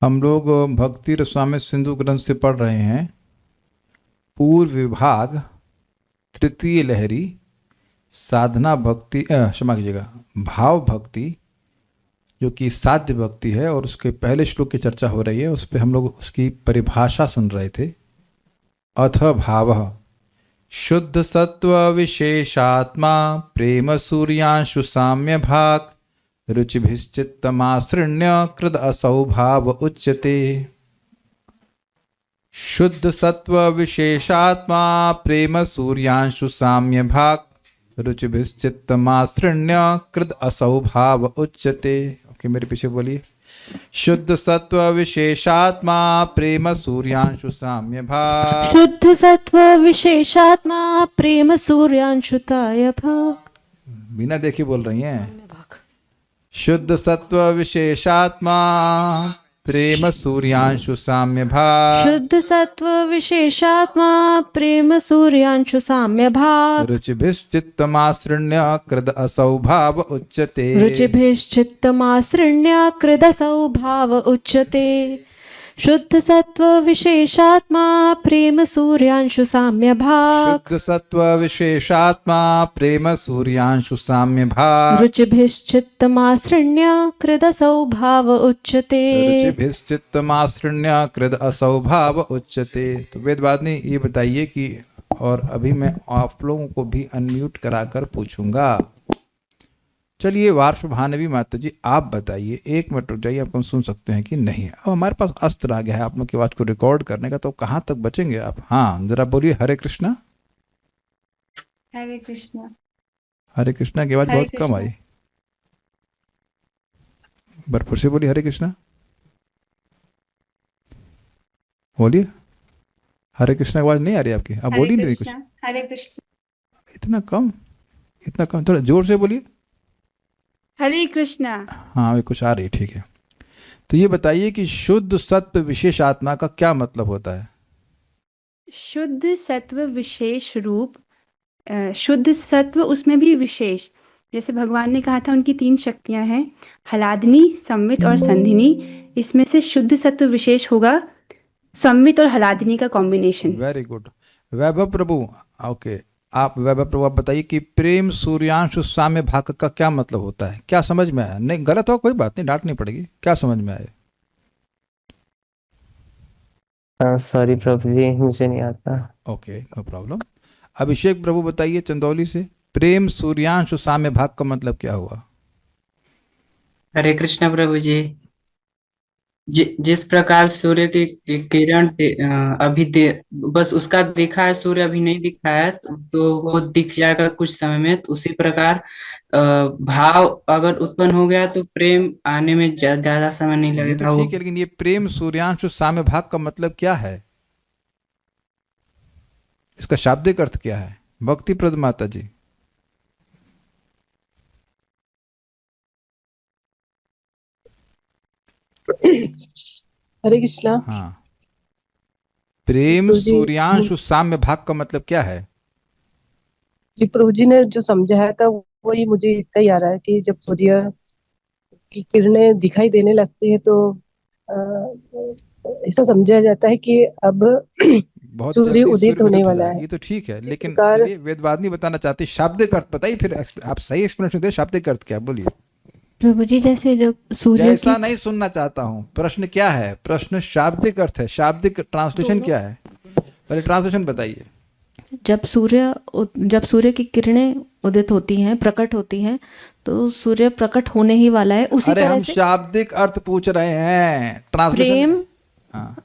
हम लोग भक्ति रसायन सिंधु ग्रंथ से पढ़ रहे हैं। पूर्व विभाग तृतीय लहरी साधना भक्ति, क्षमा कीजिएगा, भाव भक्ति, जो कि साध्य भक्ति है, और उसके पहले श्लोक की चर्चा हो रही है। उस पर हम लोग उसकी परिभाषा सुन रहे थे। अथ भाव शुद्ध सत्व विशेषात्मा प्रेम सूर्यांशु साम्य भाग रुचिभिश्चित्तमाश्रण्य कृद असौ भाव उच्यते। शुद्ध सत्व विशेषात्मा प्रेम सूर्यांशु साम्य भाग रुचिभिश्चित्तमाश्रण्य कृद असौ भाव उच्यते। ओके, मेरे पीछे बोलिए। शुद्ध सत्व विशेषात्मा प्रेम सूर्यांशु साम्य भाग। शुद्ध सत्व विशेषात्मा प्रेम सूर्यांशुताय भाग। बिना देखे बोल रही हैं। शुद्ध सत्व विशेषात्मा प्रेम सूर्यांशु साम्य भाग। शुद्ध सत्व विशेषात्मा प्रेम सूर्यांशु साम्य भाग। रुचिभिश्चित्तमाश्रण्य कृद असौ भाव उच्यते। रुचिभिश्चित्तमाश्रण्य कृदसौ भाव उच्यते। शुद्ध सत्व विशेषात्मा प्रेम सूर्यांशु साम्य भाग। शुद्ध सत्व विशेषात्मा प्रेम सूर्यांशु साम्य भाग। रुचिभिश्चित्तमाश्रण्य कृदसौ भाव उच्यते। रुचिभिश्चित्तमाश्रण्य कृद असौ भाव उच्यते। तो वेदवादिनी ये बताइए कि, और अभी मैं आप लोगों को भी अनम्यूट कराकर पूछूंगा। चलिए वार्ष भानवी माता जी, आप बताइए। एक मिनट रुक जाइए, आपको हम सुन सकते हैं कि नहीं। अब हमारे पास अस्त्र आ गया है आप लोग की आवाज को रिकॉर्ड करने का, तो कहाँ तक बचेंगे आप? हाँ, जरा बोलिए। हरे कृष्णा। हरे कृष्णा। हरे कृष्णा की आवाज हरे बहुत कम कृष्णा। आई। भरपूर से बोलिए हरे कृष्णा। बोलिए हरे कृष्णा की आवाज नहीं आ रही आपकी। आप बोलिए नहीं कुछ। हरे कृष्णा। इतना कम, इतना कम। थोड़ा जोर से बोलिए। हरे कृष्णा। हाँ, अभी कुछ आ रही, ठीक है। तो ये बताइए कि शुद्ध सत्व विशेष आत्मा का क्या मतलब होता है? शुद्ध सत्व विशेष रूप, शुद्ध सत्व उसमें भी विशेष, जैसे भगवान ने कहा था उनकी 3 शक्तियां हैं, हलादिनी, संवित और संधिनी। इसमें से शुद्ध सत्व विशेष होगा संवित और हलादिनी का combination. Very good. Vaibhav Prabhu, okay, आप वैभव प्रभु आप बताइए कि प्रेम सूर्यांशु साम्य भाग का क्या मतलब होता है? क्या समझ में आया? नहीं, गलत हो कोई बात नहीं, डांट नहीं पड़ेगी। क्या समझ में आया? सॉरी प्रभु जी, मुझे नहीं आता। Okay, no problem. Abhishek Prabhu बताइए चंदौली से, प्रेम सूर्यांशु साम्य भाग का मतलब क्या हुआ? हरे कृष्णा प्रभु जी। जिस प्रकार सूर्य की किरण बस उसका दिखा है, सूर्य अभी नहीं दिखा है, तो वो दिख जाएगा कुछ समय में। तो उसी प्रकार भाव अगर उत्पन्न हो गया तो प्रेम आने में ज्यादा समय नहीं ये तो लगेगा। वो ठीक है, लेकिन ये प्रेम सूर्यांशु साम्य भाग का मतलब क्या है? इसका शाब्दिक अर्थ क्या है? भक्ति प्रद माता जी। हरे कृष्णा। हाँ, प्रेम प्रभु जी, सूर्यांशु साम्य भाग का मतलब क्या है? जी प्रभु जी ने जो समझाया था वही मुझे इतना ही आ रहा है कि जब सूर्य की किरणें दिखाई देने लगती है तो ऐसा समझा जाता है कि अब बहुत सूर्य जल्दी उदित सूर्य होने उदित हो वाला जाए, है। ये तो ठीक है, इसी लेकिन प्रकार चलिए वेदवादिनी बताना चाहती है शाब्दिक अर्थ बताइए, फिर आप सही एक्सप्लेनेशन दें। शाब्दिक अर्थ क्या? बोलिए। प्रभु जी, जैसे जब सूर्य जैसा की नहीं सुनना चाहता हूँ। प्रश्न क्या है? प्रश्न शाब्दिक अर्थ है, शाब्दिक ट्रांसलेशन क्या है? पहले ट्रांसलेशन बताइए। जब सूर्य की किरणें उदित होती हैं, प्रकट होती हैं, तो सूर्य प्रकट होने ही वाला है। उसी अरे तरह हम से शाब्दिक अर्थ पूछ रहे हैं, ट्रांसलेशन। प्रेम, हाँ,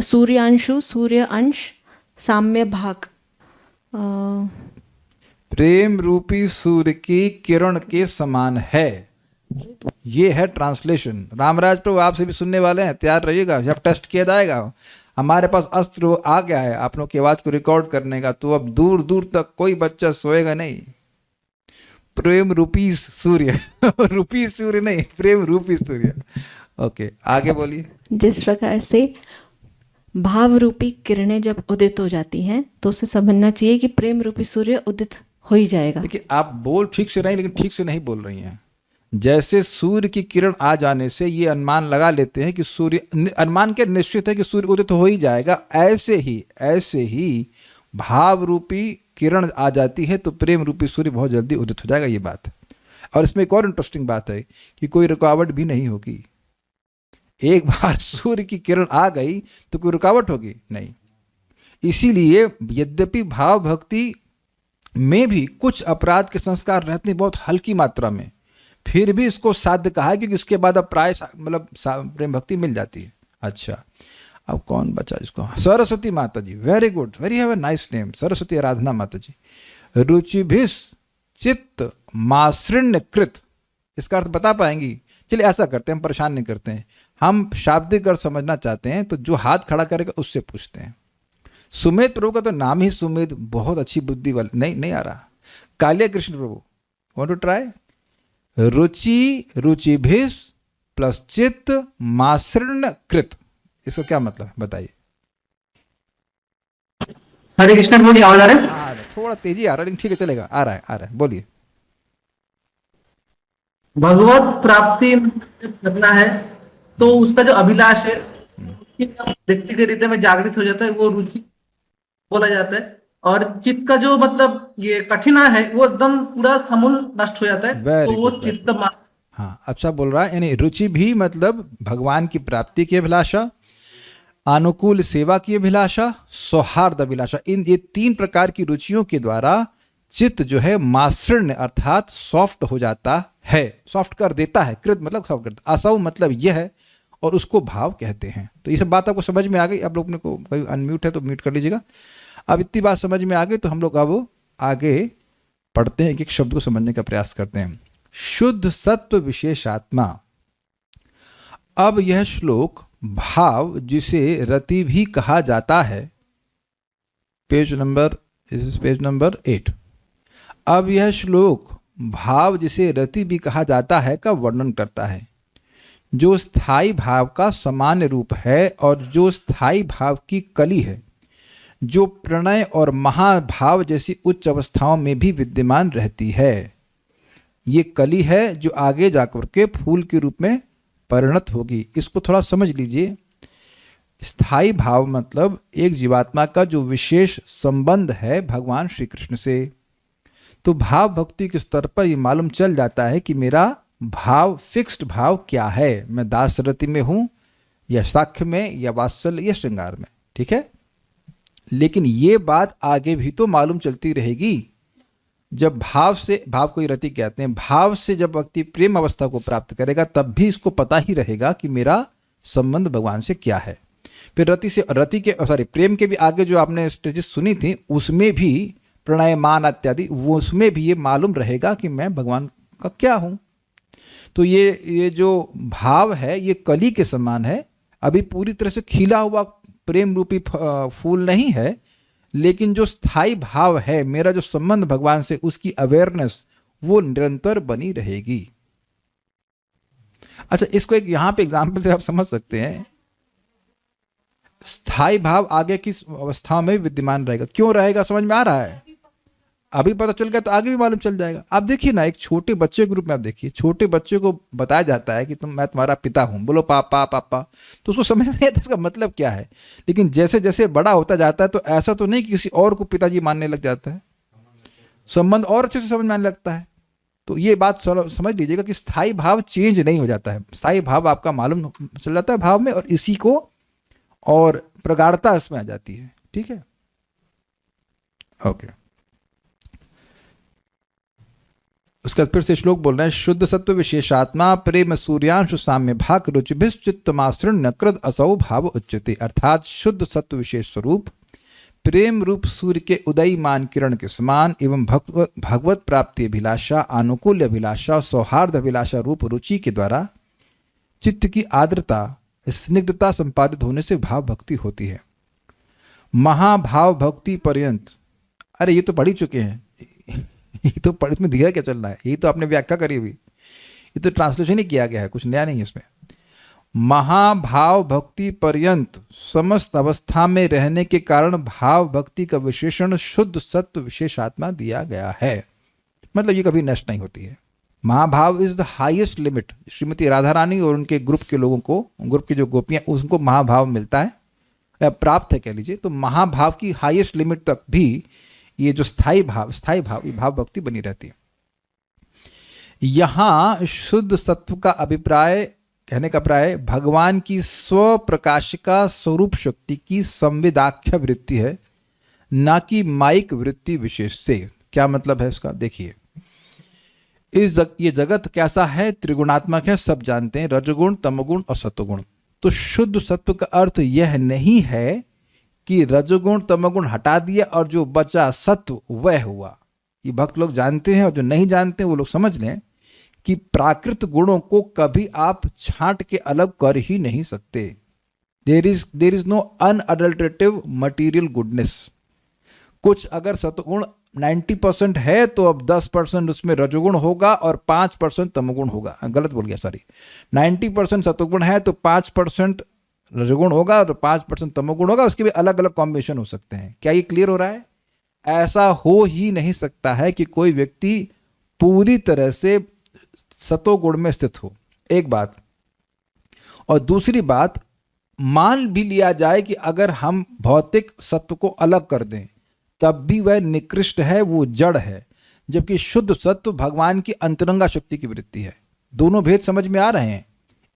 सूर्यांशु, सूर्य अंश, साम्य भाग। प्रेम रूपी सूर्य की किरण के समान है, ये है ट्रांसलेशन। रामराज प्रभु आपसे भी सुनने वाले हैं, तैयार रहिएगा, जब टेस्ट किया जाएगा। हमारे पास अस्त्र आ गया है आप लोग की आवाज को रिकॉर्ड करने का, तो अब दूर दूर तक कोई बच्चा सोएगा नहीं। प्रेम रूपी सूर्य रूपी सूर्य नहीं, प्रेम रूपी सूर्य। ओके, आगे बोलिए। जिस प्रकार से भाव रूपी किरणें जब उदित हो जाती हैं, तो उसे समझना चाहिए कि प्रेम रूपी सूर्य उदित हो ही जाएगा। देखिए, आप बोल ठीक से रही, लेकिन ठीक से नहीं बोल रही हैं। जैसे सूर्य की किरण आ जाने से ये अनुमान लगा लेते हैं कि सूर्य, अनुमान के निश्चित है कि सूर्य उदित हो ही जाएगा, ऐसे ही भाव रूपी किरण आ जाती है तो प्रेम रूपी सूर्य बहुत जल्दी उदित हो जाएगा, ये बात है। और इसमें एक और इंटरेस्टिंग बात है कि कोई रुकावट भी नहीं होगी। एक बार सूर्य की किरण आ गई तो कोई रुकावट होगी नहीं। इसीलिए यद्यपि भाव भक्ति में भी कुछ अपराध के संस्कार रहते हैं बहुत हल्की मात्रा में, फिर भी इसको साध्य कहा है क्योंकि उसके बाद अब प्राय मतलब प्रेम भक्ति मिल जाती है। अच्छा, अब कौन बचा इसको? सरस्वती माता ji, very good, very have a nice name, Saraswati Aradhana माता जी। रुचिभिस चित्त मासृण्य कृत, इसका अर्थ बता पाएंगी? चलिए ऐसा करते हैं, हम परेशान नहीं करते हैं, हम शाब्दिक अर्थ समझना चाहते हैं तो जो हाथ खड़ा करेगा उससे पूछते हैं। सुमेध प्रभु का तो नाम ही सुमेध, बहुत अच्छी बुद्धि वाले, नहीं आ रहा। कालिया कृष्ण प्रभु, वांट टू ट्राई? रुचिभिस प्लस चित्त मासृण्य कृत, इसका क्या मतलब है बताइए? हरे कृष्ण प्रभु जी, आवाज आ रहा है? थोड़ा तेजी आ रहा है लेकिन ठीक है, चलेगा, आ रहा है, बोलिए। भगवत प्राप्ति करना है तो उसका जो अभिलाष है व्यक्ति के हृदय में जागृत हो जाता है, वो रुचि बोला जाता है। और चित्त का जो मतलब ये कठिना है वो एकदम पूरा समूल नष्ट हो जाता है, तो वो चित्त। हाँ, अच्छा बोल रहा है। यानी रुचि भी मतलब भगवान की प्राप्ति की अभिलाषा, अनुकूल सेवा की अभिलाषा, सौहार्द अभिलाषा, इन ये 3 प्रकार की रुचियों के द्वारा चित्त जो है मासृण्य अर्थात सॉफ्ट हो जाता है, सॉफ्ट कर देता है। कृत मतलब सॉफ्ट करता, असौ मतलब यह है, और उसको भाव कहते हैं। तो ये सब बात आपको समझ में आ गई? आप लोग ने को कोई अनम्यूट है तो म्यूट कर लीजिएगा। अब इतनी बात समझ में आ गई तो हम लोग अब आगे पढ़ते हैं, एक एक शब्द को समझने का प्रयास करते हैं। शुद्ध सत्व विशेषात्मा। अब यह श्लोक भाव जिसे रति भी कहा जाता है, पेज नंबर 8। अब यह श्लोक भाव जिसे रति भी कहा जाता है का वर्णन करता है, जो स्थायी भाव का सामान्य रूप है और जो स्थायी भाव की कली है, जो प्रणय और महाभाव जैसी उच्च अवस्थाओं में भी विद्यमान रहती है। ये कली है जो आगे जाकर के फूल के रूप में परिणत होगी। इसको थोड़ा समझ लीजिए। स्थायी भाव मतलब एक जीवात्मा का जो विशेष संबंध है भगवान श्री कृष्ण से। तो भाव भक्ति के स्तर पर ये मालूम चल जाता है कि मेरा भाव, फिक्स्ड भाव क्या है, मैं दासरति में हूं या साख्य में या वात्सल्य या श्रृंगार में, ठीक है। लेकिन ये बात आगे भी तो मालूम चलती रहेगी। जब भाव से, भाव को ही रति कहते हैं, भाव से जब व्यक्ति प्रेम अवस्था को प्राप्त करेगा तब भी इसको पता ही रहेगा कि मेरा संबंध भगवान से क्या है। फिर रति के प्रेम के भी आगे जो आपने स्टेजेस सुनी थी उसमें भी प्रणय, मान इत्यादि, वो उसमें भी ये मालूम रहेगा कि मैं भगवान का क्या हूँ। तो ये जो भाव है ये कली के समान है, अभी पूरी तरह से खिला हुआ प्रेम रूपी फूल नहीं है, लेकिन जो स्थायी भाव है, मेरा जो संबंध भगवान से, उसकी अवेयरनेस वो निरंतर बनी रहेगी। अच्छा, इसको एक यहाँ पे एग्जाम्पल से आप समझ सकते हैं। स्थायी भाव आगे किस अवस्था में विद्यमान रहेगा, क्यों रहेगा, समझ में आ रहा है? अभी पता चल गया तो आगे भी मालूम चल जाएगा। आप देखिए ना, एक छोटे बच्चे के रूप में आप देखिए, छोटे बच्चे को बताया जाता है कि मैं तुम्हारा पिता हूं, बोलो पापा पापा, तो उसको समझ में नहीं आता इसका मतलब क्या है। लेकिन जैसे जैसे बड़ा होता जाता है तो ऐसा तो नहीं कि किसी और को पिताजी मानने लग जाता है, संबंध और अच्छे से समझ में आने लगता है। तो ये बात समझ लीजिएगा कि स्थायी भाव चेंज नहीं हो जाता है, स्थायी भाव आपका मालूम चल जाता है भाव में, और इसी को और प्रगाढ़ता इसमें आ जाती है, ठीक है। ओके, उसका फिर से श्लोक बोल रहे हैं। शुद्ध सत्व विशेषात्मा प्रेम सूर्यांशु साम्य भाग रुचिभिश्चित्तमासृण्य कृद असौ भाव उच्यते। अर्थात शुद्ध सत्व विशेष स्वरूप प्रेम रूप सूर्य के उदयमान किरण के समान एवं भगवत प्राप्ति अभिलाषा, अनुकूल्य अभिलाषा, सौहार्द अभिलाषा रूप रुचि के द्वारा चित्त की आर्द्रता, स्निग्धता संपादित होने से भाव भक्ति होती है। महाभाव भक्ति पर्यंत, अरे ये तो पढ़ ही चुके हैं, ये तो पढ़, इसमें दिया क्या चल रहा है, ये तो आपने व्याख्या करी हुई, ये तो ट्रांसलेशन ही किया गया है, कुछ नया नहीं है इसमें। महाभाव भक्ति पर्यंत समस्त अवस्था में रहने के कारण भाव भक्ति का विशेषण शुद्ध सत्व विशेषात्मा दिया गया है। मतलब ये कभी नष्ट नहीं होती है, महाभाव is the highest limit. Shrimati Radha Rani और उनके ग्रुप के लोगों को, ग्रुप की जो गोपियां, उनको महाभाव मिलता है या प्राप्त है कह लीजिए। तो महाभाव की हाईएस्ट लिमिट तक भी ये जो स्थायी भाव ये भाव भक्ति बनी रहती है। यहां शुद्ध सत्व का अभिप्राय, कहने का प्राय भगवान की स्व प्रकाशिका स्वरूप शक्ति की संविदाख्य वृत्ति है, ना कि माइक वृत्ति विशेष से। क्या मतलब है इसका? देखिए, ये जगत कैसा है? त्रिगुणात्मक है, सब जानते हैं, रजोगुण, तमोगुण और सत्वगुण। तो शुद्ध सत्व का अर्थ यह नहीं है कि रजोगुण तमोगुण हटा दिया और जो बचा सत्व वह हुआ। ये भक्त लोग जानते हैं, और जो नहीं जानते हैं वो लोग समझ लें कि प्राकृत गुणों को कभी आप छांट के अलग कर ही नहीं सकते। There is no unadulterated material goodness. कुछ अगर सत्वगुण 90% है तो अब 10% उसमें रजोगुण होगा और 5% तमोगुण होगा। गलत बोल गया, सॉरी। 90% सत्वगुण है तो 5% रजोगुण होगा और 5% तमोगुण होगा। उसके भी अलग अलग कॉम्बिनेशन हो सकते हैं। क्या ये क्लियर हो रहा है? ऐसा हो ही नहीं सकता है कि कोई व्यक्ति पूरी तरह से सतोगुण में स्थित हो, एक बात। और दूसरी बात, मान भी लिया जाए कि अगर हम भौतिक सत्व को अलग कर दें तब भी वह निकृष्ट है, वो जड़ है, जबकि शुद्ध सत्व भगवान की अंतरंगा शक्ति की वृत्ति है। दोनों भेद समझ में आ रहे हैं?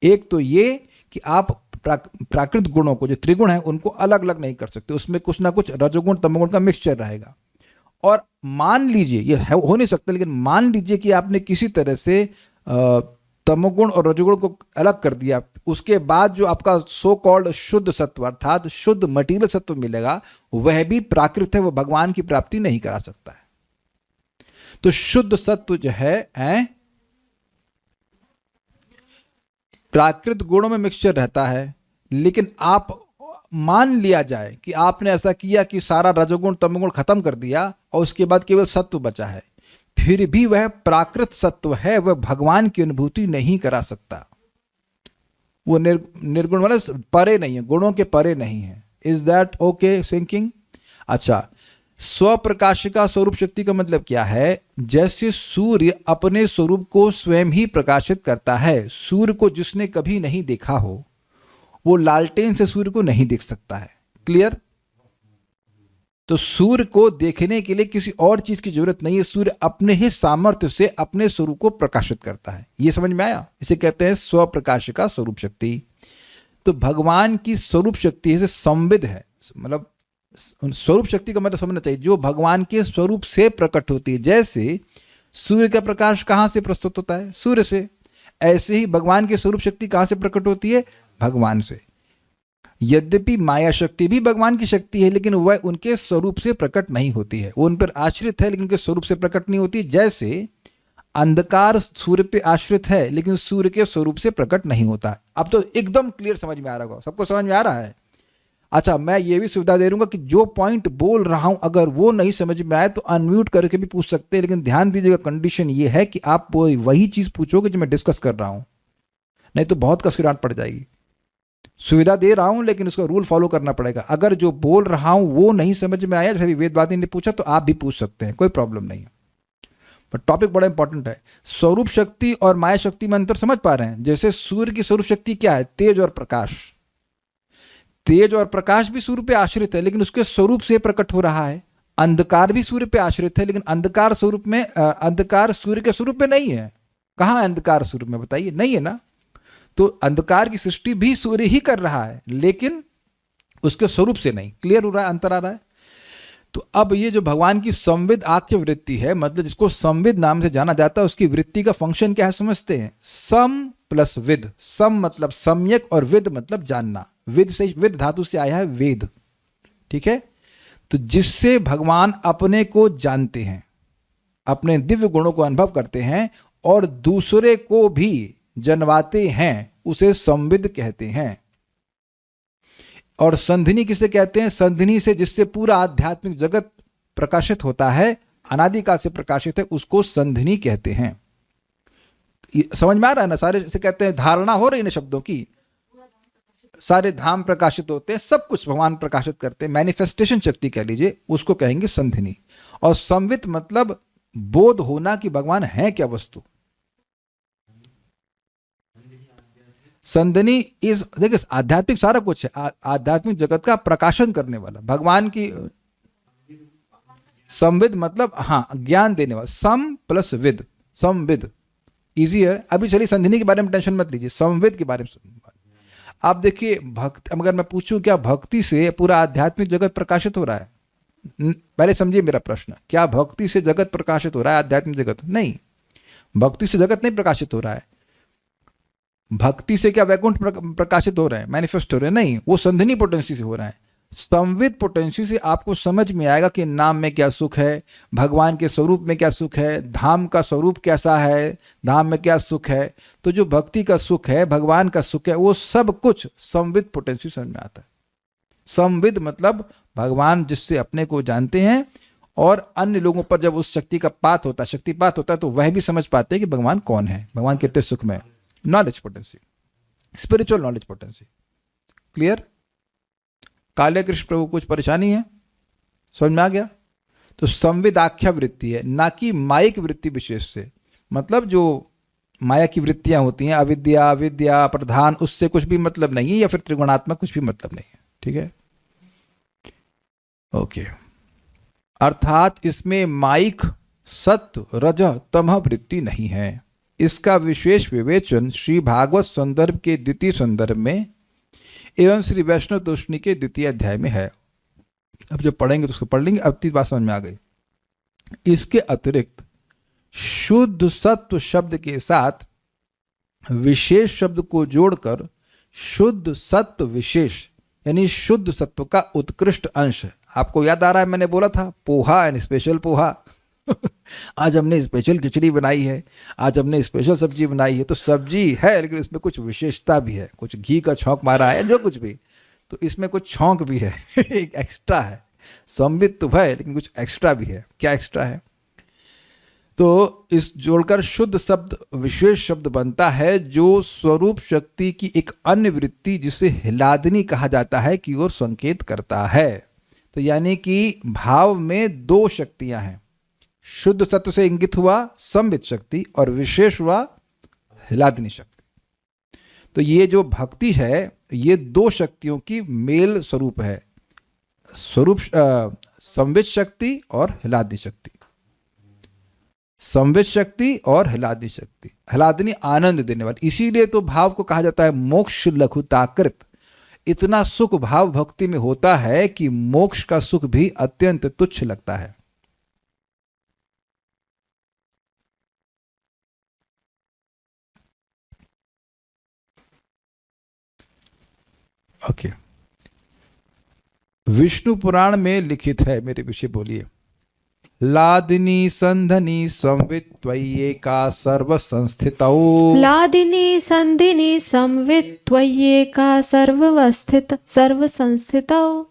एक तो ये कि आप प्राकृत गुणों को, जो त्रिगुण है, उनको अलग अलग नहीं कर सकते, उसमें कुछ ना कुछ रजोगुण तमोगुण का मिक्सचर रहेगा। और मान लीजिए, ये हो नहीं सकता, लेकिन मान लीजिए कि आपने किसी तरह से तमोगुण और रजोगुण को अलग कर दिया, उसके बाद जो आपका सो कॉल्ड शुद्ध सत्व अर्थात शुद्ध मटीरियल सत्व मिलेगा, वह भी प्राकृत है, वह भगवान की प्राप्ति नहीं करा सकता है। तो शुद्ध सत्व जो है प्राकृत गुणों में मिक्सचर रहता है, लेकिन आप मान लिया जाए कि आपने ऐसा किया कि सारा रजोगुण तमोगुण खत्म कर दिया और उसके बाद केवल सत्व बचा है, फिर भी वह प्राकृत सत्व है, वह भगवान की अनुभूति नहीं करा सकता। वो निर्गुण मतलब परे नहीं है, गुणों के परे नहीं है। Is that okay thinking? अच्छा, स्वप्रकाशिका स्वरूप शक्ति का मतलब क्या है? जैसे सूर्य अपने स्वरूप को स्वयं ही प्रकाशित करता है। सूर्य को जिसने कभी नहीं देखा हो वो लालटेन से सूर्य को नहीं देख सकता है। क्लियर? तो सूर्य को देखने के लिए किसी और चीज की जरूरत नहीं है, सूर्य अपने ही सामर्थ्य से अपने स्वरूप को प्रकाशित करता है। ये समझ में आया? इसे कहते हैं स्वप्रकाशिका स्वरूप शक्ति। तो भगवान की स्वरूप शक्ति है, संविद है, मतलब स्वरूप शक्ति का मतलब समझना चाहिए, जो भगवान के स्वरूप से प्रकट होती है। जैसे सूर्य का प्रकाश कहां से प्रस्तुत होता है? सूर्य से। ऐसे ही भगवान की स्वरूप शक्ति कहां से प्रकट होती है? भगवान से। यद्यपि माया शक्ति भी भगवान की शक्ति है, लेकिन वह उनके स्वरूप से प्रकट नहीं होती है, वो उन पर आश्रित है लेकिन उनके स्वरूप से प्रकट नहीं होती। जैसे अंधकार सूर्य पे आश्रित है लेकिन सूर्य के स्वरूप से प्रकट नहीं होता। अब तो एकदम क्लियर समझ में आ रहा होगा, सबको समझ में आ रहा है? अच्छा, मैं ये भी सुविधा दे दूंगा कि जो पॉइंट बोल रहा हूं अगर वो नहीं समझ में आए तो अनम्यूट करके भी पूछ सकते हैं, लेकिन ध्यान दीजिएगा, कंडीशन ये है कि आप वही चीज पूछोगे जो मैं डिस्कस कर रहा हूं, नहीं तो बहुत कसराहट पड़ जाएगी। सुविधा दे रहा हूं लेकिन उसका रूल फॉलो करना पड़ेगा। अगर जो बोल रहा हूं वो नहीं समझ में आया, जैसे वेदवादी ने पूछा, तो आप भी पूछ सकते हैं, कोई प्रॉब्लम नहीं है। पर टॉपिक बड़ा इंपॉर्टेंट है। स्वरूप शक्ति और माया शक्ति में अंतर समझ पा रहे हैं? जैसे सूर्य की स्वरूप शक्ति क्या है? तेज और प्रकाश। तेज और प्रकाश भी सूर्य पे आश्रित है लेकिन उसके स्वरूप से प्रकट हो रहा है। अंधकार भी सूर्य पे आश्रित है लेकिन अंधकार स्वरूप में, अंधकार सूर्य के स्वरूप में नहीं है। कहां अंधकार सूर्य में? बताइए, नहीं है ना। तो अंधकार की सृष्टि भी सूर्य ही कर रहा है लेकिन उसके स्वरूप से नहीं। क्लियर हो रहा है? अंतर आ रहा है? तो अब ये जो भगवान की संविद आख्य वृत्ति है, मतलब जिसको संविद नाम से जाना जाता है, उसकी वृत्ति का फंक्शन क्या है समझते हैं? सम प्लस विद। सम मतलब सम्यक और विद मतलब जानना। विद से, विद धातु से आया है वेद, ठीक है? तो जिससे भगवान अपने को जानते हैं, अपने दिव्य गुणों को अनुभव करते हैं और दूसरे को भी जनवाते हैं, उसे संविद कहते हैं। और संधिनी किसे कहते हैं? संधिनी से जिससे पूरा आध्यात्मिक जगत प्रकाशित होता है, अनादिकाल से प्रकाशित है, उसको संधिनी कहते हैं। समझ में आ रहा है ना? सारे इसे कहते हैं, धारणा हो रही है शब्दों की। सारे धाम प्रकाशित होते हैं, सब कुछ भगवान प्रकाशित करते हैं, मैनिफेस्टेशन शक्ति कह लीजिए, उसको कहेंगे संधिनी। और संवित मतलब बोध होना कि भगवान है क्या वस्तु। संधिनी इस देखिए आध्यात्मिक सारा कुछ है, आध्यात्मिक जगत का प्रकाशन करने वाला भगवान की। संविद मतलब हाँ ज्ञान देने वाला, सम प्लस विद, संविद इजी है। अभी चलिए संधिनी के बारे में टेंशन मत लीजिए, संविद के बारे में आप देखिए। भक्ति, अगर मैं पूछूं क्या भक्ति से पूरा आध्यात्मिक जगत प्रकाशित हो रहा है? पहले समझिए मेरा प्रश्न, क्या भक्ति से जगत प्रकाशित हो रहा है आध्यात्मिक जगत? नहीं, भक्ति से जगत नहीं प्रकाशित हो रहा है। भक्ति से क्या वैकुंठ प्रकाशित हो रहे हैं, मैनिफेस्ट हो रहे हैं? नहीं, वो संधिनी पोटेंसी से हो रहा है। संविद पोटेंसी से आपको समझ में आएगा कि नाम में क्या सुख है, भगवान के स्वरूप में क्या सुख है, धाम का स्वरूप कैसा है, धाम में क्या सुख है। तो जो भक्ति का सुख है, भगवान का सुख है, वो सब कुछ संविद पोटेंसी समझ में आता है। संविद मतलब भगवान जिससे अपने को जानते हैं और अन्य लोगों पर जब उस शक्ति का पात होता है, शक्तिपात होता है, तो वह भी समझ पाते हैं कि भगवान कौन है, भगवान कितने सुख में। Knowledge potency, spiritual knowledge potency. Clear? काले कृष्ण प्रभु कुछ परेशानी है, समझ में आ गया? तो संविदाख्या वृत्ति है, ना कि मायिक वृत्ति विशेष से। मतलब जो माया की वृत्तियां होती हैं, अविद्या, विद्या, प्रधान, उससे कुछ भी मतलब नहीं है, या फिर त्रिगुणात्मक कुछ भी मतलब नहीं है। ठीक है, ओके। अर्थात इसमें मायिक सत्व रजः तमः वृत्ति नहीं है। इसका विशेष विवेचन श्री भागवत संदर्भ के द्वितीय संदर्भ में एवं श्री वैष्णव तूष्णी के द्वितीय अध्याय में है। अब जब पढ़ेंगे तो उसको पढ़ लेंगे, अब तीन बात समझ में आ गई। इसके अतिरिक्त शुद्ध सत्व शब्द के साथ विशेष शब्द को जोड़कर शुद्ध सत्व विशेष यानी शुद्ध सत्व का उत्कृष्ट अंश। आपको याद आ रहा है, मैंने बोला था पोहा एंड स्पेशल पोहा। आज हमने स्पेशल खिचड़ी बनाई है, आज हमने स्पेशल सब्जी बनाई है। तो सब्जी है लेकिन इसमें कुछ विशेषता भी है, कुछ घी का छौंक मारा है, जो कुछ भी, तो इसमें कुछ छौंक भी है। एक एक्स्ट्रा है। संबित तो है लेकिन कुछ एक्स्ट्रा भी है। क्या एक्स्ट्रा है? तो इस जोड़कर शुद्ध शब्द विशेष शब्द बनता है, जो स्वरूप शक्ति की एक अन्य वृत्ति जिसे हिलादनी कहा जाता है की ओर संकेत करता है। तो यानी कि भाव में दो शक्तियां हैं। शुद्ध सत्व से इंगित हुआ संबित शक्ति और विशेष हुआ हिलादनी शक्ति। तो ये जो भक्ति है ये दो शक्तियों की मेल स्वरूप है, स्वरूप संबित शक्ति और हिलादनी शक्ति। संबित शक्ति और हिलादनी शक्ति। हिलादनी आनंद देने वाली, इसीलिए तो भाव को कहा जाता है मोक्ष लघुताकृत। इतना सुख भाव भक्ति में होता है कि मोक्ष का सुख भी अत्यंत तुच्छ लगता है। ओके, विष्णु पुराण में लिखित है, मेरे पीछे बोलिए। लादिनी संधनी संवित त्वय्येका सर्व संस्थितौ। लादिनी संधिनी संवित त्वय्येका सर्व संस्थितौ।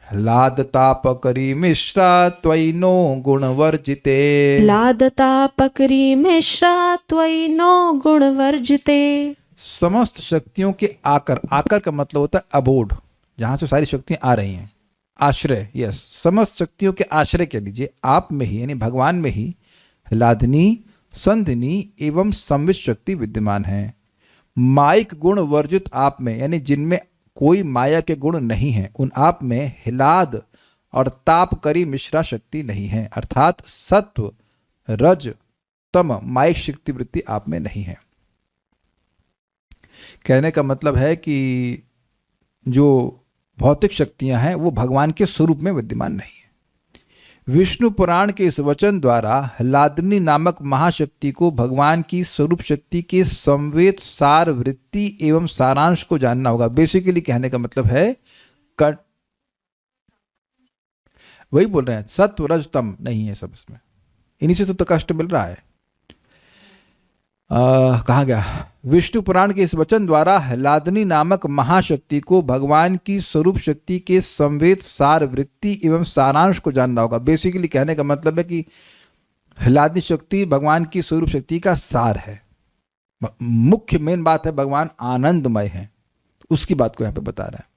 लादतापकरी मिश्रा त्वयि नो गुणवर्जिते। लादतापकरी मिश्रा त्वयि नो गुणवर्जिते। समस्त शक्तियों के आकर, आकर का मतलब होता है अबोध, जहां से सारी शक्तियां आ रही हैं। आश्रय, यस, समस्त शक्तियों के आश्रय कह लीजिए, आप में ही यानी भगवान में ही लादनी, संधिनी एवं संवित शक्ति विद्यमान है। माइक गुण वर्जित आप में यानी जिनमें कोई माया के गुण नहीं है, उन आप में हिलाद और तापकरी मिश्रा शक्ति नहीं है। अर्थात सत्व रज तम माइक शक्ति वृत्ति आप में नहीं है। कहने का मतलब है कि जो भौतिक शक्तियां हैं वो भगवान के स्वरूप में विद्यमान नहीं है। विष्णु पुराण के इस वचन द्वारा लादनी नामक महाशक्ति को भगवान की स्वरूप शक्ति के संवेद सार वृत्ति एवं सारांश को जानना होगा। बेसिकली कहने का मतलब है वही बोल रहे हैं, सत्व रज तम नहीं है सब इसमें, इन्हीं से तो कष्ट मिल रहा है। कहाँ गया? विष्णु पुराण के इस वचन द्वारा लादनी नामक महाशक्ति को भगवान की स्वरूप शक्ति के संवेद सार वृत्ति एवं सारांश को जानना होगा। बेसिकली कहने का मतलब है कि लादनी शक्ति भगवान की स्वरूप शक्ति का सार है। मुख्य मेन बात है भगवान आनंदमय है, उसकी बात को यहाँ पे बता रहा है।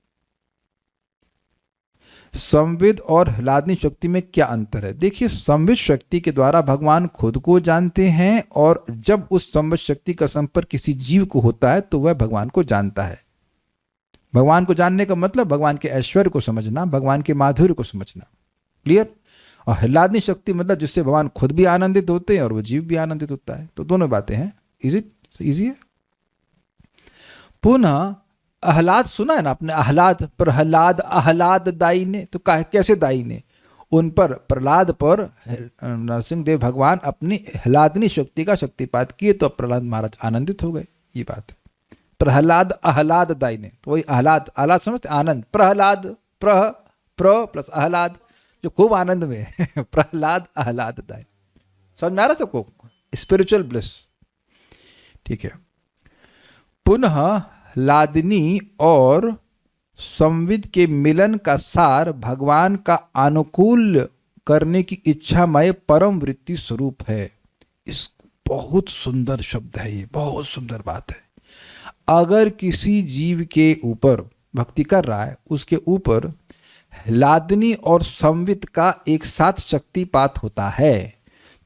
संविद और ह्लादनी शक्ति में क्या अंतर है? देखिए, संविद शक्ति के द्वारा भगवान खुद को जानते हैं, और जब उस संविद शक्ति का संपर्क किसी जीव को होता है तो वह भगवान को जानता है। भगवान को जानने का मतलब भगवान के ऐश्वर्य को समझना, भगवान के माधुर्य को समझना। क्लियर? और ह्लादनी शक्ति मतलब जिससे भगवान खुद भी आनंदित होते हैं और वो जीव भी आनंदित होता है। तो दोनों बातें हैं। इज इट इजी है? पुनः आह्लाद सुना है ना आपने? आह्लाद, प्रहलाद आह्लाद दाई ने, तो कैसे दाई ने? उन पर, प्रहलाद पर नरसिंह देव भगवान अपनी ह्लादनी शक्ति का शक्तिपात किए तो प्रहलाद महाराज आनंदित हो गए। ये बात है। प्रहलाद आह्लाद दाई ने, तो वही आह्लाद, आह्लाद समझते? आनंद। प्रहलाद, प्र प्लस आह्लाद, जो खूब आनंद में है। प्रहलाद आह्लाद दाई। समझ में आ रहा सबको? Spiritual bliss. ठीक है। पुनः ह्लादनी और संविद के मिलन का सार भगवान का अनुकूल करने की इच्छामय परम वृत्ति स्वरूप है। इस बहुत सुंदर शब्द है ये, बहुत सुंदर बात है। अगर किसी जीव के ऊपर भक्ति कर रहा है, उसके ऊपर ह्लादनी और संविद का एक साथ शक्तिपात होता है,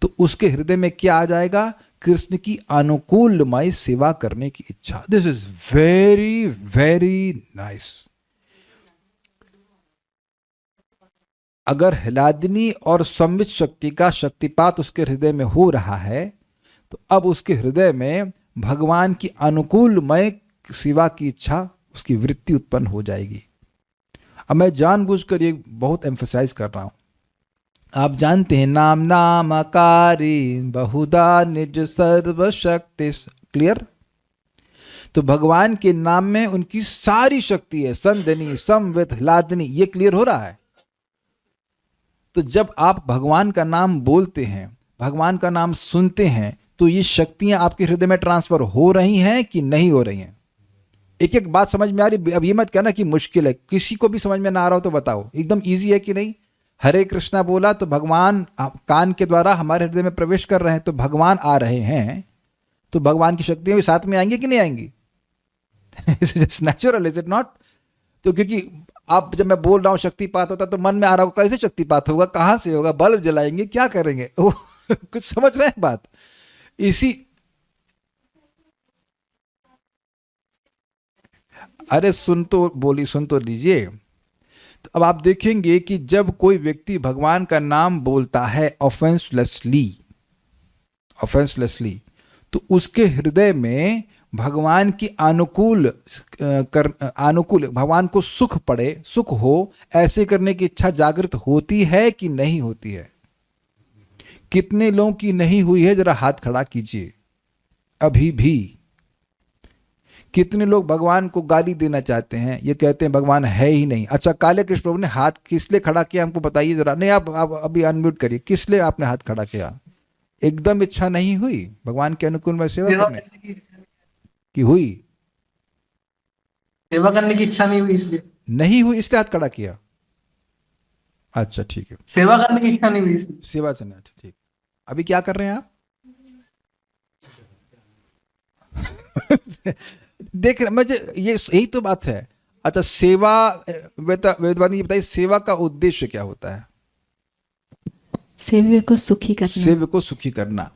तो उसके हृदय में क्या आ जाएगा? कृष्ण की अनुकूलमय सेवा करने की इच्छा। This is very very nice. अगर ह्लादनी और संविद शक्ति का शक्तिपात उसके हृदय में हो रहा है, तो अब उसके हृदय में भगवान की अनुकूलमय सेवा की इच्छा, उसकी वृत्ति उत्पन्न हो जाएगी। अब मैं जानबूझकर ये बहुत एम्फसाइज कर रहा हूं। आप जानते हैं, नाम नामकारी बहुधा निज सर्वशक्ति। क्लियर? तो भगवान के नाम में उनकी सारी शक्ति है, संदनी, संविद, ह्लादनी। ये क्लियर हो रहा है? तो जब आप भगवान का नाम बोलते हैं, भगवान का नाम सुनते हैं, तो ये शक्तियां आपके हृदय में ट्रांसफर हो रही हैं कि नहीं हो रही हैं? एक एक बात समझ में आ रही? अब ये मत कहना कि मुश्किल है। किसी को भी समझ में ना आ रहा हो तो बताओ, एकदम इजी है कि नहीं? हरे कृष्णा बोला तो भगवान कान के द्वारा हमारे हृदय में प्रवेश कर रहे हैं, तो भगवान आ रहे हैं, तो भगवान की शक्तियां भी साथ में आएंगी कि नहीं आएंगी? It's natural, is it not? तो क्योंकि आप, जब मैं बोल रहा हूं शक्तिपात होता, तो मन में आ रहा होगा कैसे शक्तिपात होगा, कहां से होगा, बल्ब जलाएंगे, क्या करेंगे? कुछ समझ रहे हैं बात? इसी, अरे सुन तो लीजिए। तो अब आप देखेंगे कि जब कोई व्यक्ति भगवान का नाम बोलता है ऑफेंसलेसली, तो उसके हृदय में भगवान की अनुकूल भगवान को सुख पड़े, सुख हो, ऐसे करने की इच्छा जागृत होती है कि नहीं होती है? कितने लोगों की नहीं हुई है? जरा हाथ खड़ा कीजिए। अभी भी कितने लोग भगवान को गाली देना चाहते हैं, ये कहते हैं भगवान है ही नहीं। अच्छा, काले कृष्ण प्रभु ने हाथ किस लिए खड़ा किया, हमको बताइए जरा। नहीं, आप अभी अनम्यूट करिए। किस लिए आपने हाथ खड़ा किया? एकदम इच्छा नहीं हुई भगवान के अनुकूल में सेवा करने की? हुई? सेवा करने की इच्छा नहीं हुई, इसलिए नहीं हुई, इसलिए हाथ खड़ा किया। अच्छा ठीक है, सेवा करने की इच्छा नहीं हुई इसलिए। सेवा चलना, ठीक। अभी क्या कर रहे हैं आप? देख रहे, मुझे ये यही तो बात है। अच्छा, सेवा, वेदवादी बताइए, सेवा का उद्देश्य क्या होता है? सेव्य को सुखी करना। सेव्य को सुखी करना।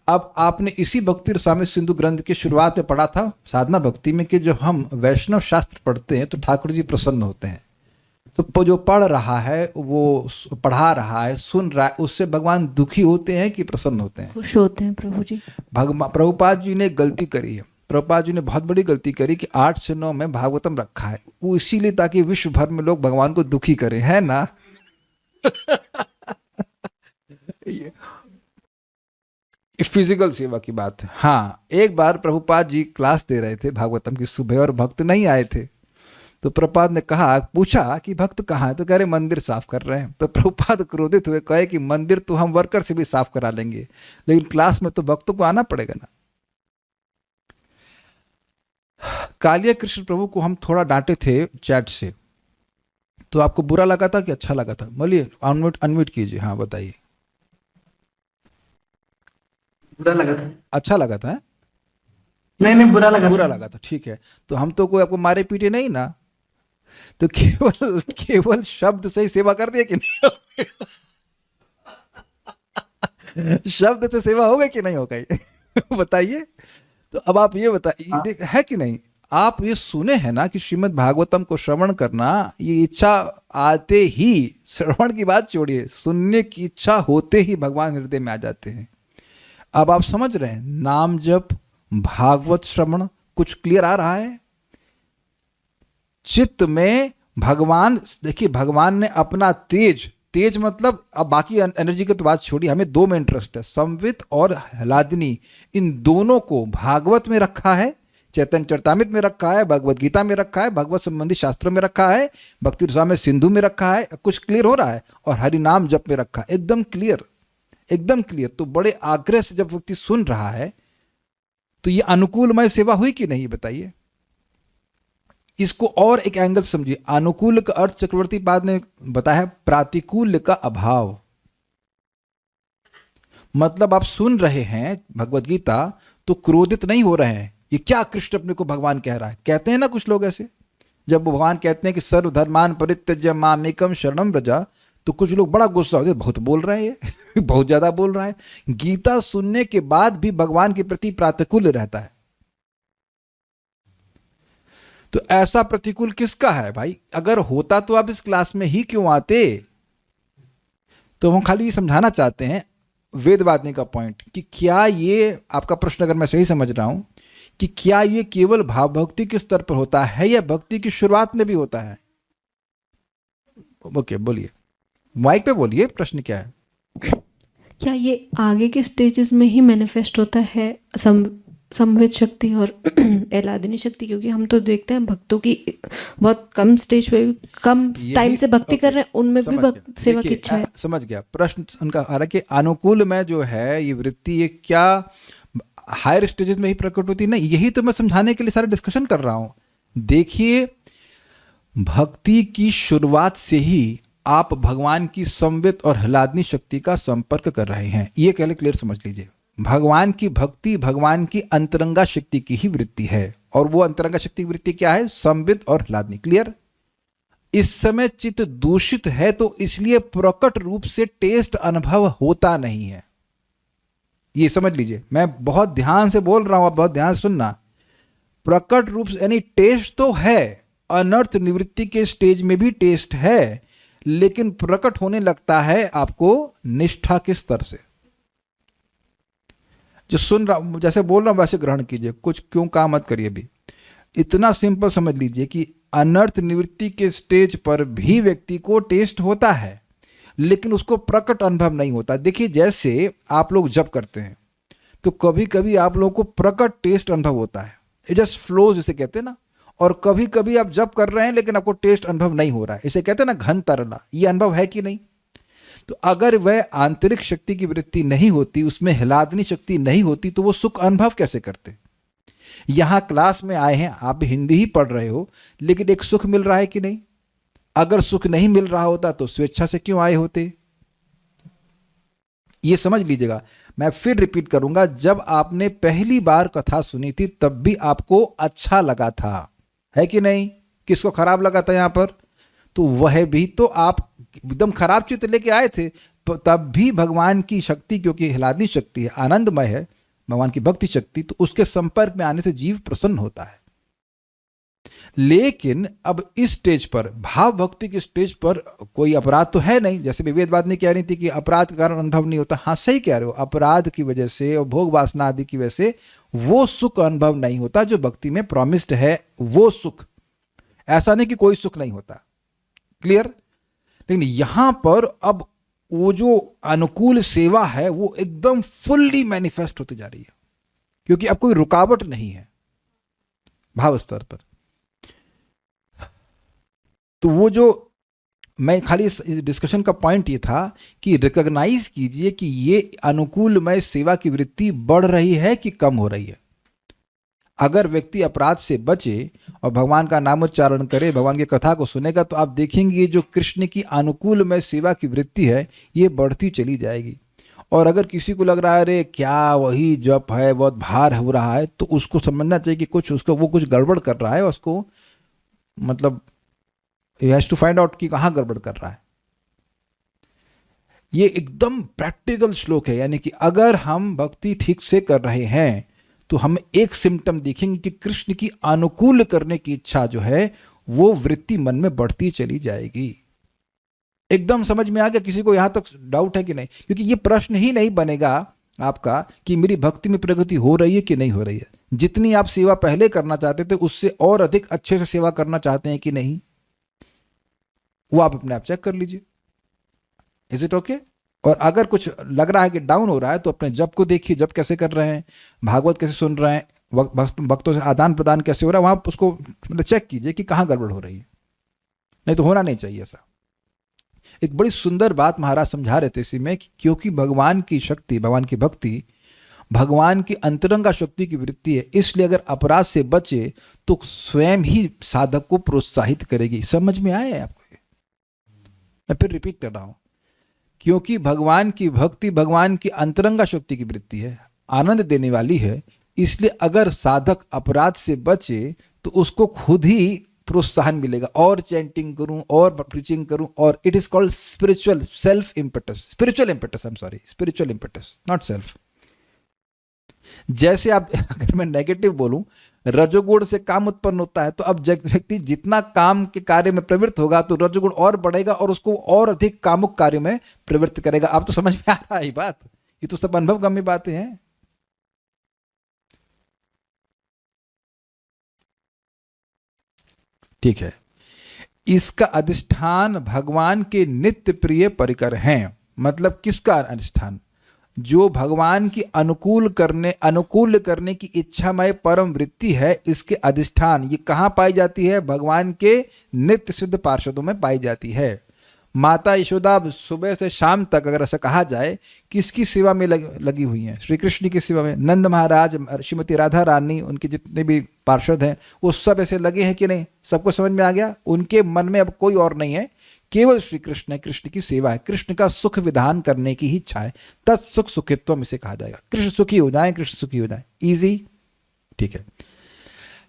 अब आपने इसी भक्ति रसामृत सिंधु ग्रंथ के शुरुआत में पढ़ा था, साधना भक्ति में, कि जब हम वैष्णव शास्त्र पढ़ते हैं तो ठाकुर जी प्रसन्न होते हैं। तो जो पढ़ रहा है, वो पढ़ा रहा है, सुन रहा है, उससे भगवान दुखी होते हैं कि प्रसन्न होते हैं? खुश होते हैं प्रभु जी। प्रभुपाद जी ने गलती करी है। प्रभुपाद जी ने बहुत बड़ी गलती करी कि 8 से 9 में भागवतम रखा है, वो इसीलिए ताकि विश्व भर में लोग भगवान को दुखी करें, है ना? फिजिकल सेवा की बात है। हाँ, एक बार प्रभुपाद जी क्लास दे रहे थे भागवतम की सुबह, और भक्त नहीं आए थे। तो प्रभुपाद ने पूछा कि भक्त कहाँ है? तो कह रहे मंदिर साफ कर रहे हैं। तो प्रभुपाद क्रोधित हुए, कहे कि मंदिर तो हम वर्कर से भी साफ करा लेंगे, लेकिन क्लास में तो भक्तों को आना पड़ेगा ना। कालिया कृष्ण प्रभु को हम थोड़ा डांटे थे चैट से, तो आपको बुरा लगा था कि अच्छा लगा था? बोलिए, अनम्यूट कीजिए। हाँ बताइए। बुरा लगा था। अच्छा लगा था? नहीं, बुरा लगा था। ठीक है, तो हम तो कोई आपको मारे पीटे नहीं ना। तो केवल केवल शब्द से ही सेवा कर दिए कि नहीं? शब्द से सेवा हो गई कि नहीं हो गई? बताइए। तो अब आप ये बताइए, है कि नहीं? आप ये सुने हैं ना कि श्रीमद् भागवतम को श्रवण करना, ये इच्छा आते ही, श्रवण की बात छोड़िए, सुनने की इच्छा होते ही भगवान हृदय में आ जाते हैं। अब आप समझ रहे हैं, नाम जप, भागवत श्रवण, कुछ क्लियर आ रहा है? चित्त में भगवान, देखिए भगवान ने अपना तेज, तेज मतलब, अब बाकी एनर्जी की तो बात छोड़िए, हमें दो में इंटरेस्ट है, संवित और हलादनी, इन दोनों को भागवत में रखा है, चैतन्य चरितामृत में रखा है, भगवत गीता में रखा है, भगवत संबंधी शास्त्रों में रखा है, भक्ति रसामृत सिंधु में रखा है, कुछ क्लियर हो रहा है, और हरि नाम जप में रखा है, एकदम क्लियर, एकदम क्लियर। तो बड़े आग्रह से जब व्यक्ति सुन रहा है तो ये अनुकूलमय सेवा हुई कि नहीं, बताइए। इसको और एक एंगल समझिए। अनुकूल का अर्थ चक्रवर्ती पाद ने बताया है प्रातिकूल का अभाव। मतलब आप सुन रहे हैं भगवत गीता तो क्रोधित नहीं हो रहे हैं, ये क्या कृष्ण अपने को भगवान कह रहा है। कहते हैं ना कुछ लोग ऐसे, जब भगवान कहते हैं कि सर्वधर्मान परित्यज्य मामेकम शरणम व्रजा, तो कुछ लोग बड़ा गुस्सा होते हैं, बहुत बोल रहे हैं बहुत ज्यादा बोल रहा है। गीता सुनने के बाद भी भगवान के प्रति प्रतिकूल रहता है। तो ऐसा प्रतिकूल किसका है भाई? अगर होता तो आप इस क्लास में ही क्यों आते? तो हम खाली ये समझाना चाहते हैं वेदवादिनी का पॉइंट, कि क्या ये आपका प्रश्न अगर मैं सही समझ रहा हूं, कि क्या ये केवल भाव भक्ति के स्तर पर होता है या भक्ति की शुरुआत में भी होता है? ओके, बोलिए, माइक पे बोलिए, प्रश्न क्या है? क्या ये आगे के स्टेजेस में ही मैनिफेस्ट होता है, संवित शक्ति और एलादिनी शक्ति? क्योंकि हम तो देखते हैं भक्तों की बहुत कम स्टेज पे, कम टाइम से भक्ति कर रहे हैं, उनमें भी भक्त सेवा की इच्छा है। समझ गया प्रश्न उनका। हालांकि अनुकूल में जो है ये वृत्ति, ये क्या हायर स्टेजेस में ही प्रकट होती? नहीं, यही तो मैं समझाने के लिए सारा डिस्कशन कर रहा हूं। देखिए, भक्ति की शुरुआत से ही आप भगवान की संवित और हलादनी शक्ति का संपर्क कर रहे हैं, ये कहले क्लियर समझ लीजिए। भगवान की भक्ति भगवान की अंतरंगा शक्ति की ही वृत्ति है, और वो अंतरंगा शक्ति की वृत्ति क्या है? संवित और हलादनी। क्लियर? इस समय चित्त दूषित है तो इसलिए प्रकट रूप से टेस्ट अनुभव होता नहीं है, ये समझ लीजिए। मैं बहुत ध्यान से बोल रहा हूं, आप बहुत ध्यान से सुनना। प्रकट रूप से यानी टेस्ट तो है, अनर्थ निवृत्ति के स्टेज में भी टेस्ट है, लेकिन प्रकट होने लगता है आपको निष्ठा के स्तर से। जो सुन रहा, जैसे बोल रहा हूं वैसे ग्रहण कीजिए, कुछ क्यों काम मत करिए। भी इतना सिंपल समझ लीजिए कि अनर्थ निवृत्ति के स्टेज पर भी व्यक्ति को टेस्ट होता है, लेकिन उसको प्रकट अनुभव नहीं होता। देखिए, जैसे आप लोग जप करते हैं तो कभी कभी आप लोगों को प्रकट टेस्ट अनुभव होता है, इट जस्ट फ्लोज जिसे कहते हैं ना। और कभी कभी आप जप कर रहे हैं लेकिन आपको टेस्ट अनुभव नहीं हो रहा है, इसे कहते हैं ना घन तरला। ये अनुभव है कि नहीं? तो अगर वह आंतरिक शक्ति की वृत्ति नहीं होती, उसमें हलादनी शक्ति नहीं होती, तो वो सुख अनुभव कैसे करते? यहां क्लास में आए हैं, आप हिंदी ही पढ़ रहे हो, लेकिन एक सुख मिल रहा है कि नहीं? अगर सुख नहीं मिल रहा होता तो स्वेच्छा से क्यों आए होते? ये समझ लीजिएगा। मैं फिर रिपीट करूंगा, जब आपने पहली बार कथा सुनी थी तब भी आपको अच्छा लगा था, है कि नहीं? किसको खराब लगा था यहां पर? तो वह भी तो आप एकदम खराब चित्त लेके आए थे, तब भी भगवान की शक्ति, क्योंकि हलादनी शक्ति है, आनंदमय है, भगवान की भक्ति शक्ति, तो उसके संपर्क में आने से जीव प्रसन्न होता है। लेकिन अब इस स्टेज पर, भाव भक्ति के स्टेज पर, कोई अपराध तो है नहीं। जैसे विवेकवादिनी कह रही थी कि अपराध के कारण अनुभव नहीं होता, हाँ सही कह रहे हो, अपराध की वजह से और भोग वासना आदि की वजह से वो सुख अनुभव नहीं होता जो भक्ति में प्रॉमिस्ड है, वो सुख। ऐसा नहीं कि कोई सुख नहीं होता, क्लियर? लेकिन यहां पर अब वो जो अनुकूल सेवा है वो एकदम फुल्ली मैनिफेस्ट होती जा रही है, क्योंकि अब कोई रुकावट नहीं है भाव स्तर पर। तो वो जो मैं खाली इस डिस्कशन का पॉइंट ये था कि रिकॉग्नाइज कीजिए कि ये अनुकूलमय सेवा की वृत्ति बढ़ रही है कि कम हो रही है। अगर व्यक्ति अपराध से बचे और भगवान का नामोच्चारण करे, भगवान की कथा को सुनेगा, तो आप देखेंगे ये जो कृष्ण की अनुकूलमय सेवा की वृत्ति है ये बढ़ती चली जाएगी। और अगर किसी को लग रहा है अरे क्या वही जप है, बहुत भार हो रहा है, तो उसको समझना चाहिए कि कुछ उसको वो कुछ गड़बड़ कर रहा है, उसको मतलब he has to find out कि कहाँ गड़बड़ कर रहा है। ये एकदम प्रैक्टिकल श्लोक है, यानी कि अगर हम भक्ति ठीक से कर रहे हैं तो हम एक सिम्टम देखेंगे कि कृष्ण की अनुकूल करने की इच्छा जो है वो वृत्ति मन में बढ़ती चली जाएगी। एकदम समझ में आ गया? किसी को यहां तक डाउट है कि नहीं? क्योंकि ये प्रश्न ही नहीं बनेगा आपका कि मेरी भक्ति में प्रगति हो रही है कि नहीं हो रही है। जितनी आप सेवा पहले करना चाहते थे उससे और अधिक अच्छे से सेवा करना चाहते हैं कि नहीं, वो आप अपने आप चेक कर लीजिए। Is it okay? और अगर कुछ लग रहा है कि डाउन हो रहा है तो अपने जप को देखिए, जप कैसे कर रहे हैं, भागवत कैसे सुन रहे हैं, भक्तों से आदान प्रदान कैसे हो रहा है, वहां उसको मतलब चेक कीजिए कि कहाँ गड़बड़ हो रही है। नहीं तो होना नहीं चाहिए ऐसा। एक बड़ी सुंदर बात महाराज समझा रहे थे इसी में कि क्योंकि भगवान की शक्ति, भगवान की भक्ति भगवान की अंतरंगा शक्ति की वृत्ति है, इसलिए अगर अपराध से बचे तो स्वयं ही साधक को प्रोत्साहित करेगी। समझ में आया है आपको? मैं फिर रिपीट कर रहा हूं, क्योंकि भगवान की भक्ति भगवान की अंतरंगा शक्ति की वृत्ति है, आनंद देने वाली है, इसलिए अगर साधक अपराध से बचे तो उसको खुद ही प्रोत्साहन मिलेगा, और चैंटिंग करूं और प्रीचिंग करूं। और it is called spiritual self impetus, spiritual impetus, I am sorry, spiritual impetus, not self. जैसे आप अगर मैं नेगेटिव बोलूं, रजोगुण से काम उत्पन्न होता है, तो अब व्यक्ति जितना काम के कार्य में प्रवृत्त होगा तो रजोगुण और बढ़ेगा और उसको और अधिक कामुक कार्य में प्रवृत्त करेगा। आप तो समझ में आ रहा है ये बात? ये तो सब अनुभवगामी बातें हैं। ठीक है, इसका अधिष्ठान भगवान के नित्य प्रिय परिकर हैं। मतलब किसका अधिष्ठान? जो भगवान की अनुकूल करने की इच्छामय परम वृत्ति है, इसके अधिष्ठान ये कहाँ पाई जाती है? भगवान के नित्य सिद्ध पार्षदों में पाई जाती है। माता यशोदा सुबह से शाम तक अगर ऐसा कहा जाए किसकी सेवा में लगी हुई हैं? श्री कृष्ण की सेवा में। नंद महाराज, श्रीमती राधा रानी, उनके जितने भी पार्षद हैं वो सब ऐसे लगे हैं कि नहीं? सबको समझ में आ गया? उनके मन में अब कोई और नहीं है, केवल श्री कृष्ण है, कृष्ण की सेवा है, कृष्ण का सुख विधान करने की ही इच्छा है। तत्सुख सुखित्वम इसे कहा जाएगा। कृष्ण सुखी हो जाए, कृष्ण सुखी हो जाए, इजी। ठीक है।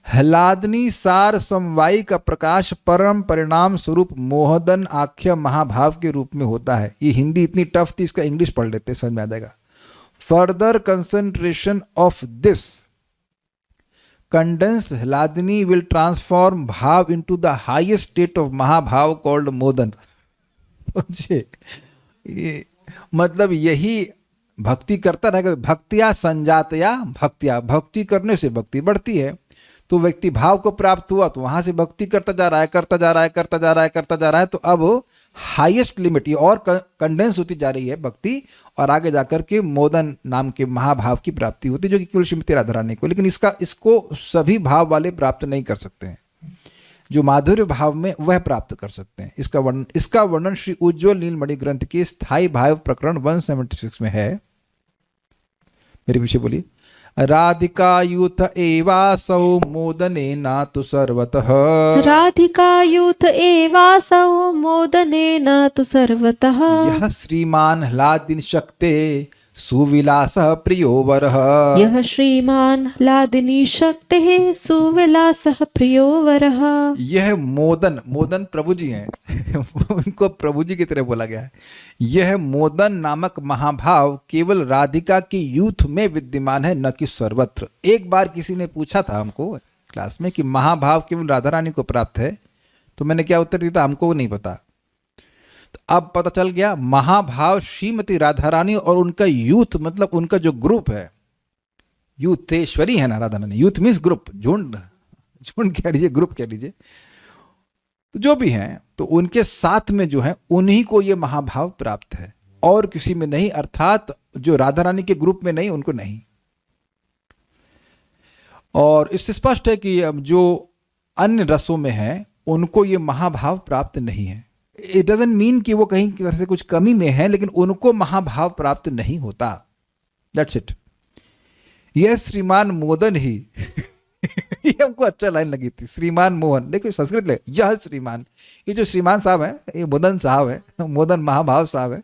हलादनी सार समवायी का प्रकाश परम परिणाम स्वरूप मोहदन आख्य महाभाव के रूप में होता है। ये हिंदी इतनी टफ थी, इसका इंग्लिश पढ़ लेते समझ में आ जाएगा। Further concentration of this condensed Hladini will transform bhav into the highest state of महाभाव called मोदन। समझे? ये मतलब यही भक्ति करता रहेगा। भक्तिया संजातया भक्तिया, भक्ति करने से भक्ति बढ़ती है। तो व्यक्ति भाव को प्राप्त हुआ तो वहां से भक्ति करता जा रहा है, करता जा रहा है, करता जा रहा है, करता जा रहा है, तो अब हाईएस्ट लिमिट ये और कंडेंस होती जा रही है भक्ति, और आगे जाकर के मोदन नाम के महाभाव की प्राप्ति होती है, जो कि केवल श्रीमती राधा रानी को। लेकिन इसको सभी भाव वाले प्राप्त नहीं कर सकते हैं। जो माधुर्य भाव में वह प्राप्त कर सकते हैं। इसका वर्णन श्री उज्ज्वल नीलमणि ग्रंथ के स्थायी भाव प्रकरण 176 में है। मेरे पीछे बोलिए। राधिकायूथ एवासौ मोदनेन तु सर्वतः। राधिकायूथ एवासौ मोदनेन तु सर्वतः। यह श्रीमान ह्लादिन शक्ते सुविलासः प्रियो वरः। यह श्रीमान ह्लादिनी शक्तिः सुविलासः प्रियो वरः। यह मोदन प्रभु जी हैं उनको प्रभु जी की तरह बोला गया है। यह मोदन नामक महाभाव केवल राधिका की यूथ में विद्यमान है, न कि सर्वत्र। एक बार किसी ने पूछा था हमको क्लास में कि महाभाव केवल राधा रानी को प्राप्त है, तो मैंने क्या उत्तर दिया था? हमको नहीं पता। तो अब पता चल गया, महाभाव श्रीमती राधा रानी और उनका यूथ, मतलब उनका जो ग्रुप है, यूथेश्वरी है ना Radha Rani. Youth means group, झुंड कह लीजिए, ग्रुप कह लीजिए, तो जो भी हैं, तो उनके साथ में जो है उन्हीं को ये महाभाव प्राप्त है, और किसी में नहीं। अर्थात जो राधा रानी के ग्रुप में नहीं, उनको नहीं। और इससे स्पष्ट है कि जो अन्य रसों में है उनको ये महाभाव प्राप्त नहीं है। इट डजंट मीन कि वो कहीं की तरह से कुछ कमी में है, लेकिन उनको महाभाव प्राप्त नहीं होता। That's it. यह श्रीमान मोदन ही ये हमको अच्छा लाइन लगी थी, श्रीमान मोहन। देखो संस्कृत ले, यह श्रीमान, ये जो श्रीमान साहब है ये मोदन साहब है, मोदन महाभाव साहब है।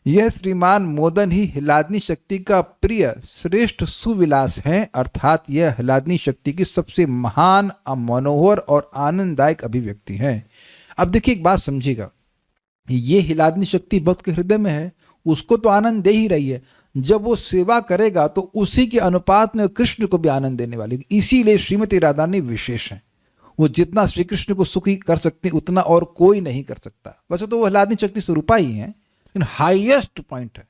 यह श्रीमान मोदन ही ह्लादिनी शक्ति का प्रिय श्रेष्ठ सुविलास है। अर्थात यह ह्लादिनी शक्ति की सबसे महान, मनोहर और आनंददायक अभिव्यक्ति है। अब देखिए एक बात समझिएगा, ये हिलादनी शक्ति भक्त के हृदय में है, उसको तो आनंद दे ही रही है। जब वो सेवा करेगा तो उसी के अनुपात में कृष्ण को भी आनंद देने वाली। इसीलिए श्रीमती राधारानी विशेष है। वो जितना श्री कृष्ण को सुखी कर सकती उतना और कोई नहीं कर सकता। वैसे तो वो हिलादनी शक्ति स्वरूपा ही है, लेकिन हाईएस्ट पॉइंट है।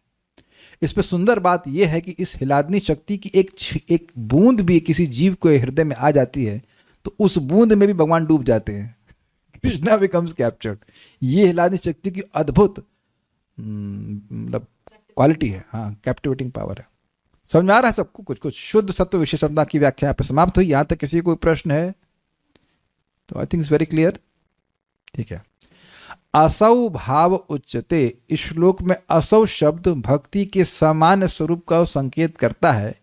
इस पे सुंदर बात यह है कि इस हिलादनी शक्ति की एक बूंद भी किसी जीव को हृदय में आ जाती है तो उस बूंद में भी भगवान डूब जाते हैं। Krishna becomes captured. ये हिलादनी शक्ति की अद्भुत मतलब क्वालिटी है। हाँ, कैप्टिवेटिंग पावर है। समझ में आ रहा है सबको? कुछ कुछ शुद्ध सत्व विशेषता की व्याख्या यहाँ पे समाप्त हुई। यहाँ तक किसी कोई प्रश्न है तो I think it's very clear. ठीक है। असौ भाव उच्चते, इस श्लोक में असौ शब्द भक्ति के सामान्य स्वरूप का संकेत करता है,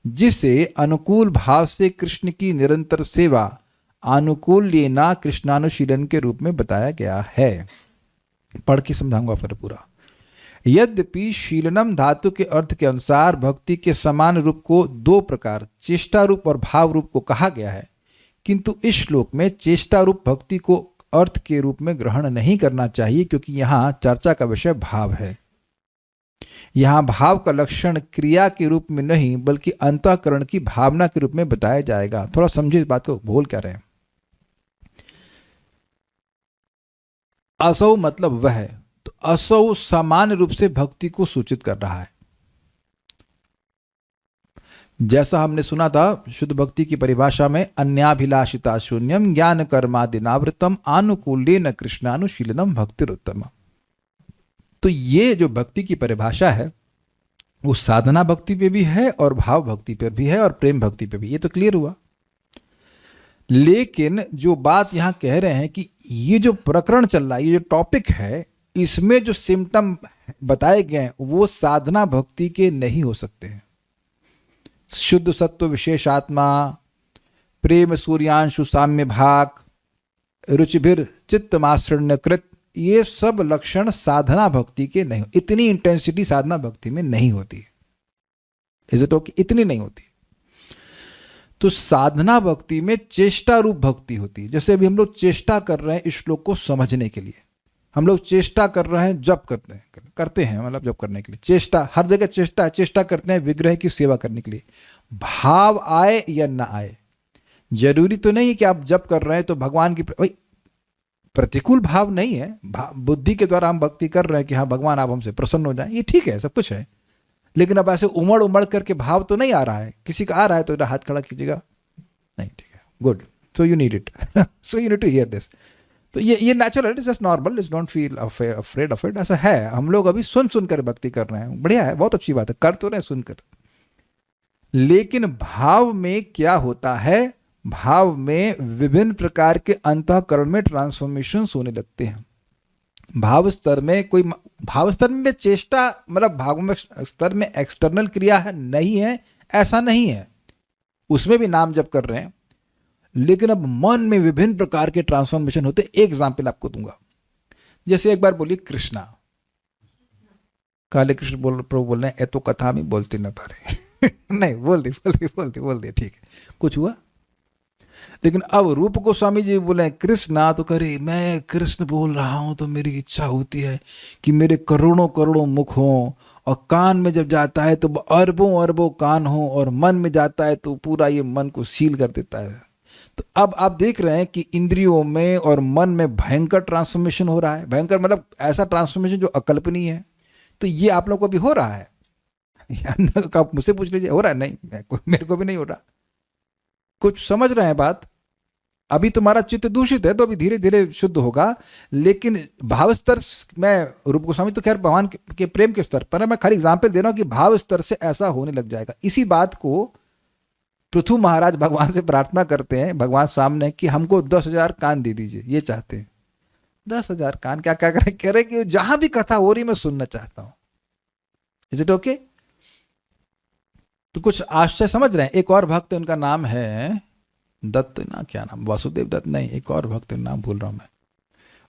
जिसे अनुकूल भाव से कृष्ण की निरंतर सेवा अनुकूल लेना कृष्णानुशीलन के रूप में बताया गया है। पढ़ के समझाऊंगा फिर पूरा। यद्यपि शीलनम धातु के अर्थ के अनुसार भक्ति के समान रूप को दो प्रकार, चेष्टा रूप और भाव रूप को कहा गया है, किंतु इस श्लोक में चेष्टा रूप भक्ति को अर्थ के रूप में ग्रहण नहीं करना चाहिए, क्योंकि यहाँ चर्चा का विषय भाव है। यहाँ भाव का लक्षण क्रिया के रूप में नहीं बल्कि अंतःकरण की भावना के रूप में बताया जाएगा। थोड़ा समझिए इस बात को, बोल क्या रहे हैं। असौ मतलब वह, तो असौ सामान्य रूप से भक्ति को सूचित कर रहा है। जैसा हमने सुना था शुद्ध भक्ति की परिभाषा में, अन्याभिलाषिता शून्यम ज्ञान कर्मादिनावृतम आनुकूल्येन कृष्णानुशीलनम भक्तिरुत्तम। तो ये जो भक्ति की परिभाषा है वो साधना भक्ति पे भी है और भाव भक्ति पर भी है और प्रेम भक्ति पे भी। ये तो क्लियर हुआ। लेकिन जो बात यहां कह रहे हैं कि ये जो प्रकरण चल रहा है, ये जो टॉपिक है, इसमें जो सिम्टम बताए गए हैं वो साधना भक्ति के नहीं हो सकते हैं। शुद्ध सत्व विशेषात्मा, प्रेम सूर्यांशु साम्य भाग, रुचिभिर चित्तमाश्रण्यकृत, ये सब लक्षण साधना भक्ति के नहीं। इतनी इंटेंसिटी साधना भक्ति में नहीं होती। Is it okay? इतनी नहीं होती। तो साधना भक्ति में चेष्टा रूप भक्ति होती है। जैसे अभी हम लोग चेष्टा कर रहे हैं इस श्लोक को समझने के लिए, हम लोग चेष्टा कर रहे हैं जप करते हैं मतलब जप करने के लिए। चेष्टा हर जगह चेष्टा करते हैं विग्रह की सेवा करने के लिए। भाव आए या ना आए, जरूरी तो नहीं है कि आप जप कर रहे हैं तो भगवान की भाई प्रतिकूल भाव नहीं है। बुद्धि के द्वारा हम भक्ति कर रहे हैं कि हाँ भगवान आप हमसे प्रसन्न हो जाएं, ये ठीक है, सब कुछ है। लेकिन अब ऐसे उमड़ करके भाव तो नहीं आ रहा है। किसी का आ रहा है तो हाथ खड़ा कीजिएगा। नहीं, ठीक है, good. So you need it, so you need to hear this. तो ये natural, it is just normal, is don't feel afraid of it. ऐसा है, हम लोग अभी सुन कर भक्ति कर रहे हैं, बढ़िया है, बहुत अच्छी बात है, कर तो रहे सुनकर। लेकिन भाव में क्या होता है, भाव में विभिन्न प्रकार के अंतःकरण में ट्रांसफॉर्मेशंस होने लगते हैं। भाव स्तर में चेष्टा मतलब भाव में स्तर में एक्सटर्नल क्रिया है नहीं है, ऐसा नहीं है, उसमें भी नाम जप कर रहे हैं। लेकिन अब मन में विभिन्न प्रकार के ट्रांसफॉर्मेशन होते हैं। एक एग्जाम्पल आपको दूंगा। जैसे एक बार बोलिए कृष्णा, काले कृष्ण प्रभु बोल रहे हैं, ए तो कथा में बोलते न पारे नहीं, बोल दे, ठीक है, कुछ हुआ। लेकिन अब रूप गोस्वामी जी बोले कृष्णा, तो करे मैं कृष्ण बोल रहा हूं तो मेरी इच्छा होती है कि मेरे करोड़ों मुख हों, और कान में जब जाता है तो अरबों कान हो, और मन में जाता है तो पूरा ये मन को सील कर देता है। तो अब आप देख रहे हैं कि इंद्रियों में और मन में भयंकर ट्रांसफॉर्मेशन हो रहा है। भयंकर मतलब ऐसा ट्रांसफॉर्मेशन जो अकल्पनीय है। तो ये आप लोग को भी हो रहा है। आप मुझसे पूछ लीजिए हो रहा है? नहीं, मेरे को भी नहीं हो रहा। कुछ समझ रहे हैं बात? अभी तुम्हारा चित्त दूषित है तो अभी धीरे धीरे शुद्ध होगा। लेकिन भाव स्तर में रूप गोस्वामी तो खैर भगवान के प्रेम के स्तर पर है, मैं खाली एग्जाम्पल दे रहा हूं कि भाव स्तर से ऐसा होने लग जाएगा। इसी बात को पृथु महाराज भगवान से प्रार्थना करते हैं भगवान सामने कि हमको 10,000 कान दे दीजिए, ये चाहते हैं। 10,000 कान क्या करें? कह रहे कि जहां भी कथा हो रही मैं सुनना चाहता हूं। Is it okay? तो कुछ आश्चर्य समझ रहे हैं। एक और भक्त, उनका नाम है दत्त ना, क्या नाम, वासुदेव दत्त नहीं, एक और भक्त नाम भूल रहा हूं मैं।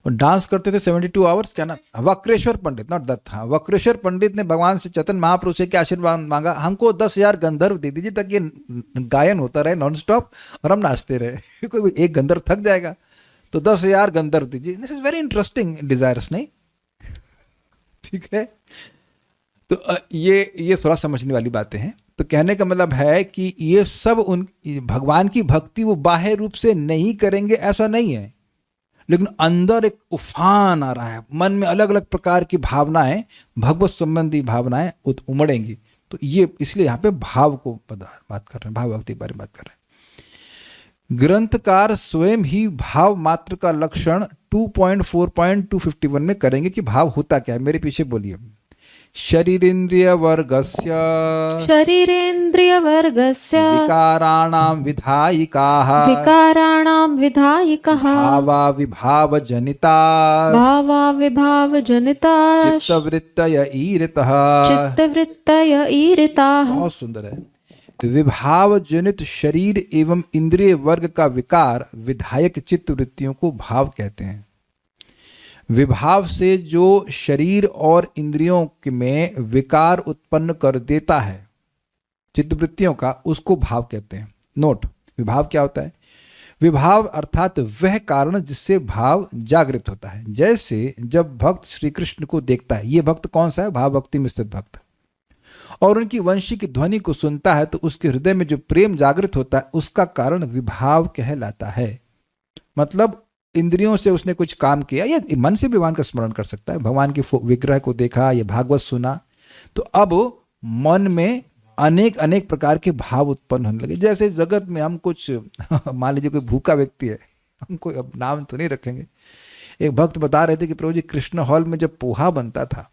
और डांस करते थे 72 आवर्स, क्या नाम, वक्रेश्वर पंडित, नॉट दत्त। हाँ, वक्रेश्वर पंडित ने भगवान से चैतन्य महाप्रभु से क्या आशीर्वाद मांगा, हमको 10,000 गंधर्व दे दीजिए ताकि ये गायन होता रहे नॉन स्टॉप और हम नाचते रहे। कोई एक गंधर्व थक जाएगा। तो 10,000 गंधर्व दीजिए। This is very interesting desires, नहीं? ठीक है, तो ये थोड़ा समझने वाली बातें हैं। तो कहने का मतलब है कि ये सब उन भगवान की भक्ति वो बाह्य रूप से नहीं करेंगे ऐसा नहीं है, लेकिन अंदर एक उफान आ रहा है, मन में अलग अलग प्रकार की भावनाएं, भगवत संबंधी भावनाएं उमड़ेंगी। तो ये इसलिए यहाँ पे भाव को बात कर रहे हैं, भाव भक्ति के बारे में बात कर रहे हैं। ग्रंथकार स्वयं ही भाव मात्र का लक्षण 2.4.251 में करेंगे कि भाव होता क्या है। मेरे पीछे बोलिए। शरीरेन्द्रिय वर्गस्य विकाराणां विधायिकाः भावा विभाव जनिता चित्तवृत्तय ईरितः। बहुत सुंदर है। विभाव जनित शरीर एवं इंद्रिय वर्ग का विकार विधायक चित्त वृत्तियों को भाव कहते हैं। विभाव से जो शरीर और इंद्रियों में विकार उत्पन्न कर देता है चित्तवृत्तियों का, उसको भाव कहते हैं। नोट, विभाव क्या होता है? विभाव अर्थात वह कारण जिससे भाव जागृत होता है। जैसे जब भक्त श्री कृष्ण को देखता है, ये भक्त कौन सा है? भाव भक्ति में स्थित भक्त, और उनकी वंशी की ध्वनि को सुनता है तो उसके हृदय में जो प्रेम जागृत होता है उसका कारण विभाव कहलाता है। मतलब इंद्रियों से उसने कुछ काम किया या मन से भगवान का स्मरण कर सकता है, भगवान के विग्रह को देखा या भागवत सुना, तो अब मन में अनेक अनेक प्रकार के भाव उत्पन्न होने लगे। जैसे जगत में हम कुछ मान लीजिए कोई भूखा व्यक्ति है, हम कोई अब नाम तो नहीं रखेंगे, एक भक्त बता रहे थे कि प्रभु जी कृष्ण हॉल में जब पोहा बनता था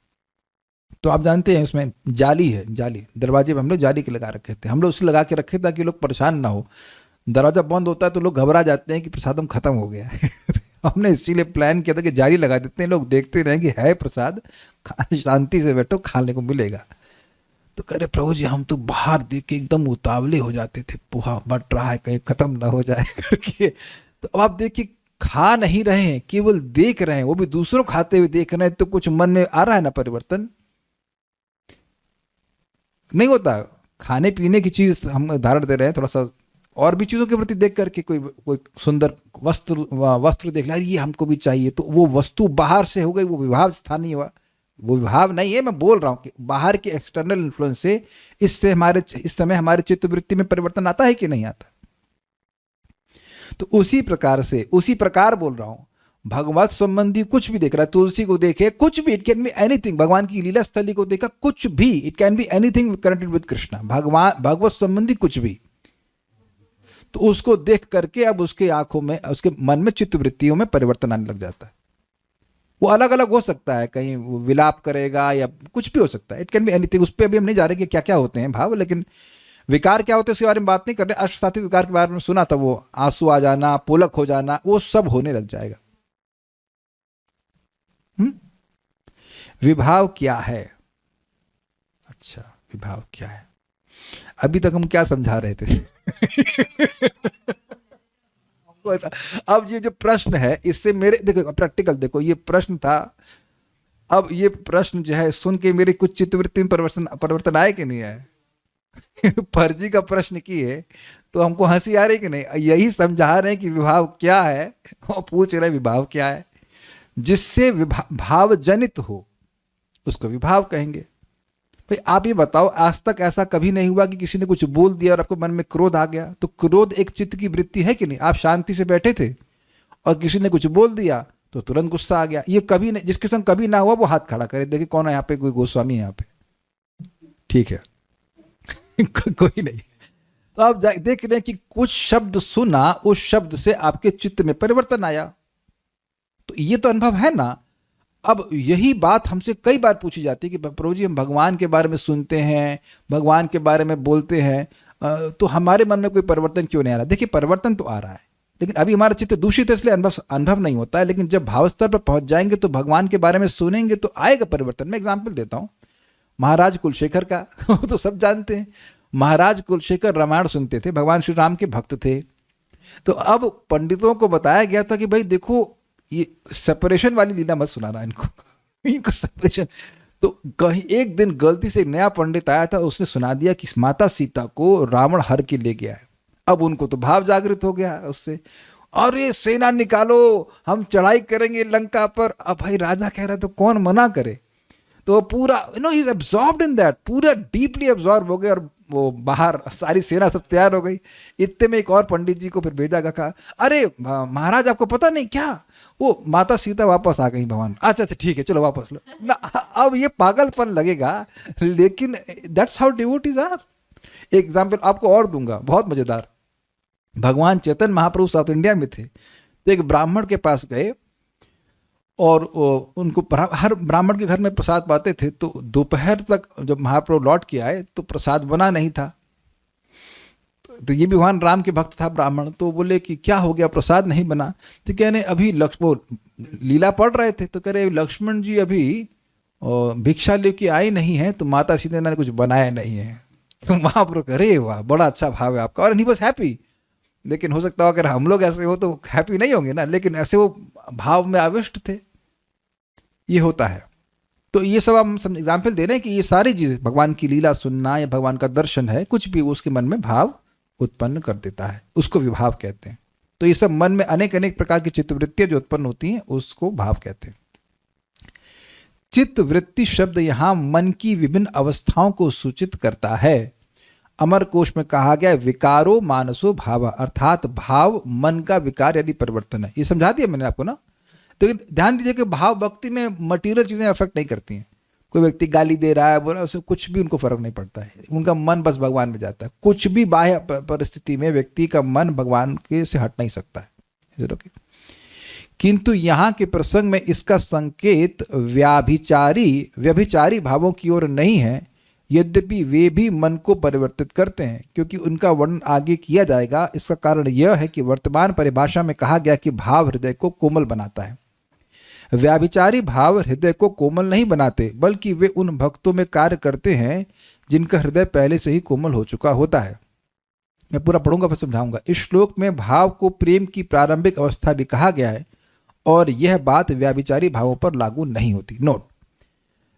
तो आप जानते हैं उसमें जाली है, जाली दरवाजे में हम लोग जाली के लगा रखे थे, हम लोग उसे लगा के रखे ताकि लोग परेशान ना हो। दरवाजा बंद होता है तो लोग घबरा जाते हैं कि प्रसादम खत्म हो गया है हमने इसीलिए प्लान किया था कि जाली लगा देते हैं, लोग देखते रहे कि है प्रसाद, शांति से बैठो, खाने को मिलेगा। तो कह रहे प्रभु जी हम तो बाहर देख के एकदम उतावले हो जाते थे, पोहा बट रहा है कहीं खत्म ना हो जाए करके। तो अब आप देखिए खा नहीं रहे हैं, केवल देख रहे हैं, वो भी दूसरों खाते हुए देख रहे हैं, तो कुछ मन में आ रहा है ना परिवर्तन? नहीं होता। खाने पीने की चीज हम उदाहरण दे रहे हैं, थोड़ा सा और भी चीजों के प्रति देख करके कोई सुंदर वस्त्र देख लिया, ये हमको भी चाहिए, तो वो वस्तु बाहर से हो गई, वो विभाव स्थानीय हुआ। वो विभाव नहीं है, मैं बोल रहा हूं कि बाहर के एक्सटर्नल इन्फ्लुएंस से इससे इस समय हमारे चित्तवृत्ति में परिवर्तन आता है कि नहीं आता? तो उसी प्रकार बोल रहा हूं, भगवत संबंधी कुछ भी देख रहा है, तुलसी को देखे, कुछ भी, इट कैन बी एनीथिंग, भगवान की लीला स्थली को देखा, कुछ भी, it can be anything connected with Krishna, भगवत संबंधी कुछ भी, तो उसको देख करके अब उसके आंखों में, उसके मन में, चित्तवृत्तियों में परिवर्तन आने लग जाता है। वो अलग अलग हो सकता है, कहीं वो विलाप करेगा या कुछ भी हो सकता है, इट कैन बी एनीथिंग। उस पर अभी हम नहीं जा रहे कि क्या क्या होते हैं भाव, लेकिन विकार क्या होते हैं उसके बारे में बात नहीं कर रहे। अष्टसात्विक विकार के बारे में सुना था, वो आंसू आ जाना, पुलक हो जाना, वो सब होने लग जाएगा। विभाव क्या है? अच्छा, विभाव क्या है? अभी तक हम क्या समझा रहे थे अब ये जो प्रश्न है, इससे मेरे देखो प्रैक्टिकल देखो, ये प्रश्न था, अब ये प्रश्न जो है सुन के मेरे कुछ चित्तवृत्ति में परिवर्तन आए कि नहीं आए फर्जी का प्रश्न किए तो हमको हंसी आ रही कि नहीं? यही समझा रहे हैं कि विभाव क्या है, और पूछ रहे विभाव क्या है। जिससे भाव जनित हो उसको विभाव कहेंगे। भाई आप ये बताओ, आज तक ऐसा कभी नहीं हुआ कि किसी ने कुछ बोल दिया और आपको मन में क्रोध आ गया? तो क्रोध एक चित्त की वृत्ति है कि नहीं? आप शांति से बैठे थे और किसी ने कुछ बोल दिया तो तुरंत गुस्सा आ गया। ये कभी नहीं, जिसके संग कभी ना हुआ वो हाथ खड़ा करे, देखिए कौन है यहाँ पे, कोई गोस्वामी है यहाँ पे? ठीक है कोई नहीं। तो आप देख रहे हैं कि कुछ शब्द सुना, उस शब्द से आपके चित्त में परिवर्तन आया, तो ये तो अनुभव है ना। अब यही बात हमसे कई बार पूछी जाती है कि प्रभु जी हम भगवान के बारे में सुनते हैं, भगवान के बारे में बोलते हैं, तो हमारे मन में कोई परिवर्तन क्यों नहीं आ रहा? देखिए परिवर्तन तो आ रहा है, लेकिन अभी हमारा चित्त दूषित है, इसलिए अनुभव नहीं होता है। लेकिन जब भाव स्तर पर पहुंच जाएंगे तो भगवान के बारे में सुनेंगे तो आएगा परिवर्तन। मैं एग्जाम्पल देता हूँ महाराज कुलशेखर का तो सब जानते हैं, महाराज कुलशेखर रामायण सुनते थे, भगवान श्री राम के भक्त थे। तो अब पंडितों को बताया गया था कि भाई देखो ये सेपरेशन वाली लीला मत सुनाना इनको सेपरेशन। तो कहीं एक दिन गलती से एक नया पंडित आया था, उसने सुना दिया कि माता सीता को रावण हर के ले गया है। अब उनको तो भाव जागृत हो गया उससे, अरे सेना निकालो, हम चढ़ाई करेंगे लंका पर। अब भाई राजा कह रहा है तो कौन मना करे। तो पूरा he is absorbed in that, पूरा डीपली एब्जॉर्ब हो गए, और वो बाहर सारी सेना सब तैयार हो गई। इतने में एक और पंडित जी को फिर भेजा गया, कहा अरे महाराज आपको पता नहीं क्या, वो माता सीता वापस आ गई भगवान। अच्छा अच्छा ठीक है चलो वापस लो ना। अब ये पागलपन लगेगा, लेकिन that's how devotees are. Example आपको और दूंगा, बहुत मजेदार। भगवान चैतन्य महाप्रभु साउथ इंडिया में थे, तो एक ब्राह्मण के पास गए, और उनको हर ब्राह्मण के घर में प्रसाद पाते थे। तो दोपहर तक जब महाप्रभु लौट के आए तो प्रसाद बना नहीं था। तो ये भी भगवान राम के भक्त था ब्राह्मण, तो बोले कि क्या हो गया, प्रसाद नहीं बना। तो कह रहे अभी वो लीला पढ़ रहे थे, तो कह रहे लक्ष्मण जी अभी भिक्षा लेके आई नहीं है, तो माता सीता ने कुछ बनाया नहीं है। तो महाप्रभु कह रहे वाह बड़ा अच्छा भाव है आपका, और ही बस हैप्पी। लेकिन हो सकता है अगर हम लोग ऐसे हो तो हैप्पी नहीं होंगे ना, लेकिन ऐसे वो भाव में आविष्ट थे। ये होता है। तो ये सब हम एग्जाम्पल दे रहे हैं कि ये सारी चीजें, भगवान की लीला सुनना या भगवान का दर्शन है, कुछ भी उसके मन में भाव उत्पन्न कर देता है, उसको विभाव कहते हैं। तो ये सब मन में अनेक अनेक प्रकार की चित्तवृत्तियां जो उत्पन्न होती हैं उसको भाव कहते हैं। चित्तवृत्ति शब्द यहां मन की विभिन्न अवस्थाओं को सूचित करता है। अमर कोश में कहा गया विकारो मानसो भाव, अर्थात भाव मन का विकार यानी परिवर्तन है। ये समझा दिया मैंने आपको ना। तो ध्यान दीजिए कि भाव भक्ति में मटेरियल चीजें अफेक्ट नहीं करती हैं। कोई व्यक्ति गाली दे रहा है बोला, उससे कुछ भी उनको फर्क नहीं पड़ता है, उनका मन बस भगवान में जाता है। कुछ भी बाह्य परिस्थिति में व्यक्ति का मन भगवान के से हट नहीं सकता है। किंतु यहाँ के प्रसंग में इसका संकेत व्यभिचारी भावों की ओर नहीं है, यद्यपि वे भी मन को परिवर्तित करते हैं, क्योंकि उनका वर्णन आगे किया जाएगा। इसका कारण यह है कि वर्तमान परिभाषा में कहा गया कि भाव हृदय को कोमल बनाता है। व्याभिचारी भाव हृदय को कोमल नहीं बनाते, बल्कि वे उन भक्तों में कार्य करते हैं जिनका हृदय पहले से ही कोमल हो चुका होता है। मैं पूरा पढ़ूंगा फिर समझाऊंगा। इस श्लोक में भाव को प्रेम की प्रारंभिक अवस्था भी कहा गया है, और यह बात व्याभिचारी भावों पर लागू नहीं होती। नोट,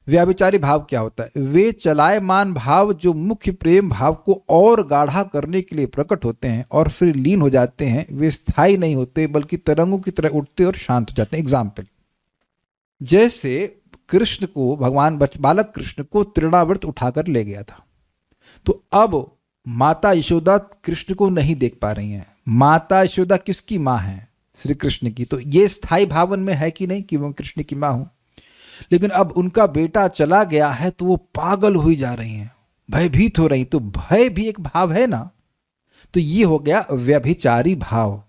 व्याभिचारी भाव क्या होता है? वे चलायमान भाव जो मुख्य प्रेम भाव को और गाढ़ा करने के लिए प्रकट होते हैं और फिर लीन हो जाते हैं, वे स्थायी नहीं होते, बल्कि तरंगों की तरह उठते और शांत हो जाते हैं। एग्जाम्पल, जैसे कृष्ण को भगवान बालक कृष्ण को तृणावर्त उठाकर ले गया था, तो अब माता यशोदा कृष्ण को नहीं देख पा रही हैं। माता यशोदा किसकी माँ है? श्री कृष्ण की। तो ये स्थायी भावन में है कि नहीं कि वो कृष्ण की माँ हो। लेकिन अब उनका बेटा चला गया है तो वो पागल हुई जा रही हैं, भयभीत हो रही। तो भय भी एक भाव है ना। तो ये हो गया व्यभिचारी भाव।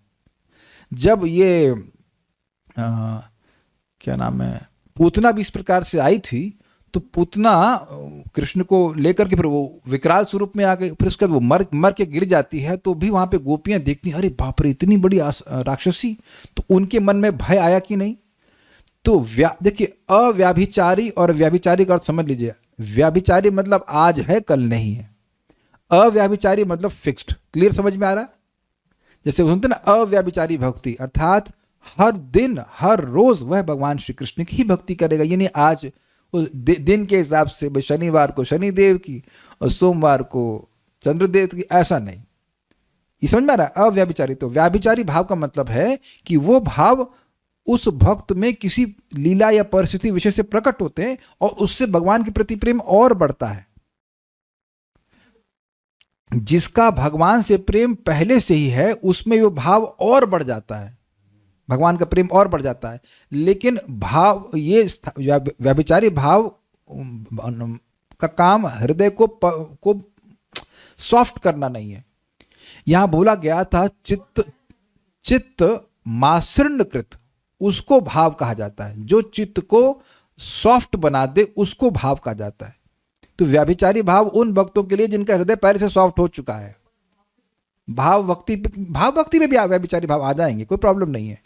जब ये क्या नाम है, पूतना भी इस प्रकार से आई थी, तो पूतना कृष्ण को लेकर के फिर वो विकराल स्वरूप में आ गई। फिर उसके बाद वो मर के गिर जाती है, तो भी वहां पे गोपियां देखती हैं, अरे बाप रे इतनी बड़ी राक्षसी। तो उनके मन में भय आया कि नहीं? तो देखिए, अव्याभिचारी और व्याभिचारी का अर्थ समझ लीजिए। व्याभिचारी मतलब आज है कल नहीं है, अव्याभिचारी मतलब फिक्स्ड। क्लियर समझ में आ रहा? जैसे सुनते ना अव्याभिचारी भक्ति, अर्थात हर दिन हर रोज वह भगवान श्री कृष्ण की ही भक्ति करेगा। यानी आज दिन के हिसाब से शनिवार को शनिदेव की और सोमवार को चंद्रदेव की, ऐसा नहीं। ये समझ में आ रहा है? अव्याभिचारी। तो व्याभिचारी भाव का मतलब है कि वो भाव उस भक्त में किसी लीला या परिस्थिति विषय से प्रकट होते हैं और उससे भगवान के प्रति प्रेम और बढ़ता है। जिसका भगवान से प्रेम पहले से ही है उसमें वो भाव और बढ़ जाता है, भगवान का प्रेम और बढ़ जाता है। लेकिन भाव ये व्यभिचारी भाव का काम हृदय को सॉफ्ट करना नहीं है। यहां बोला गया था चित्त मासृणकृत, उसको भाव कहा जाता है। जो चित्त को सॉफ्ट बना दे उसको भाव कहा जाता है। तो व्याभिचारी भाव उन भक्तों के लिए जिनका हृदय पहले से सॉफ्ट हो चुका है। भाव भक्ति में भी व्याभिचारी भाव आ जाएंगे, कोई प्रॉब्लम नहीं है।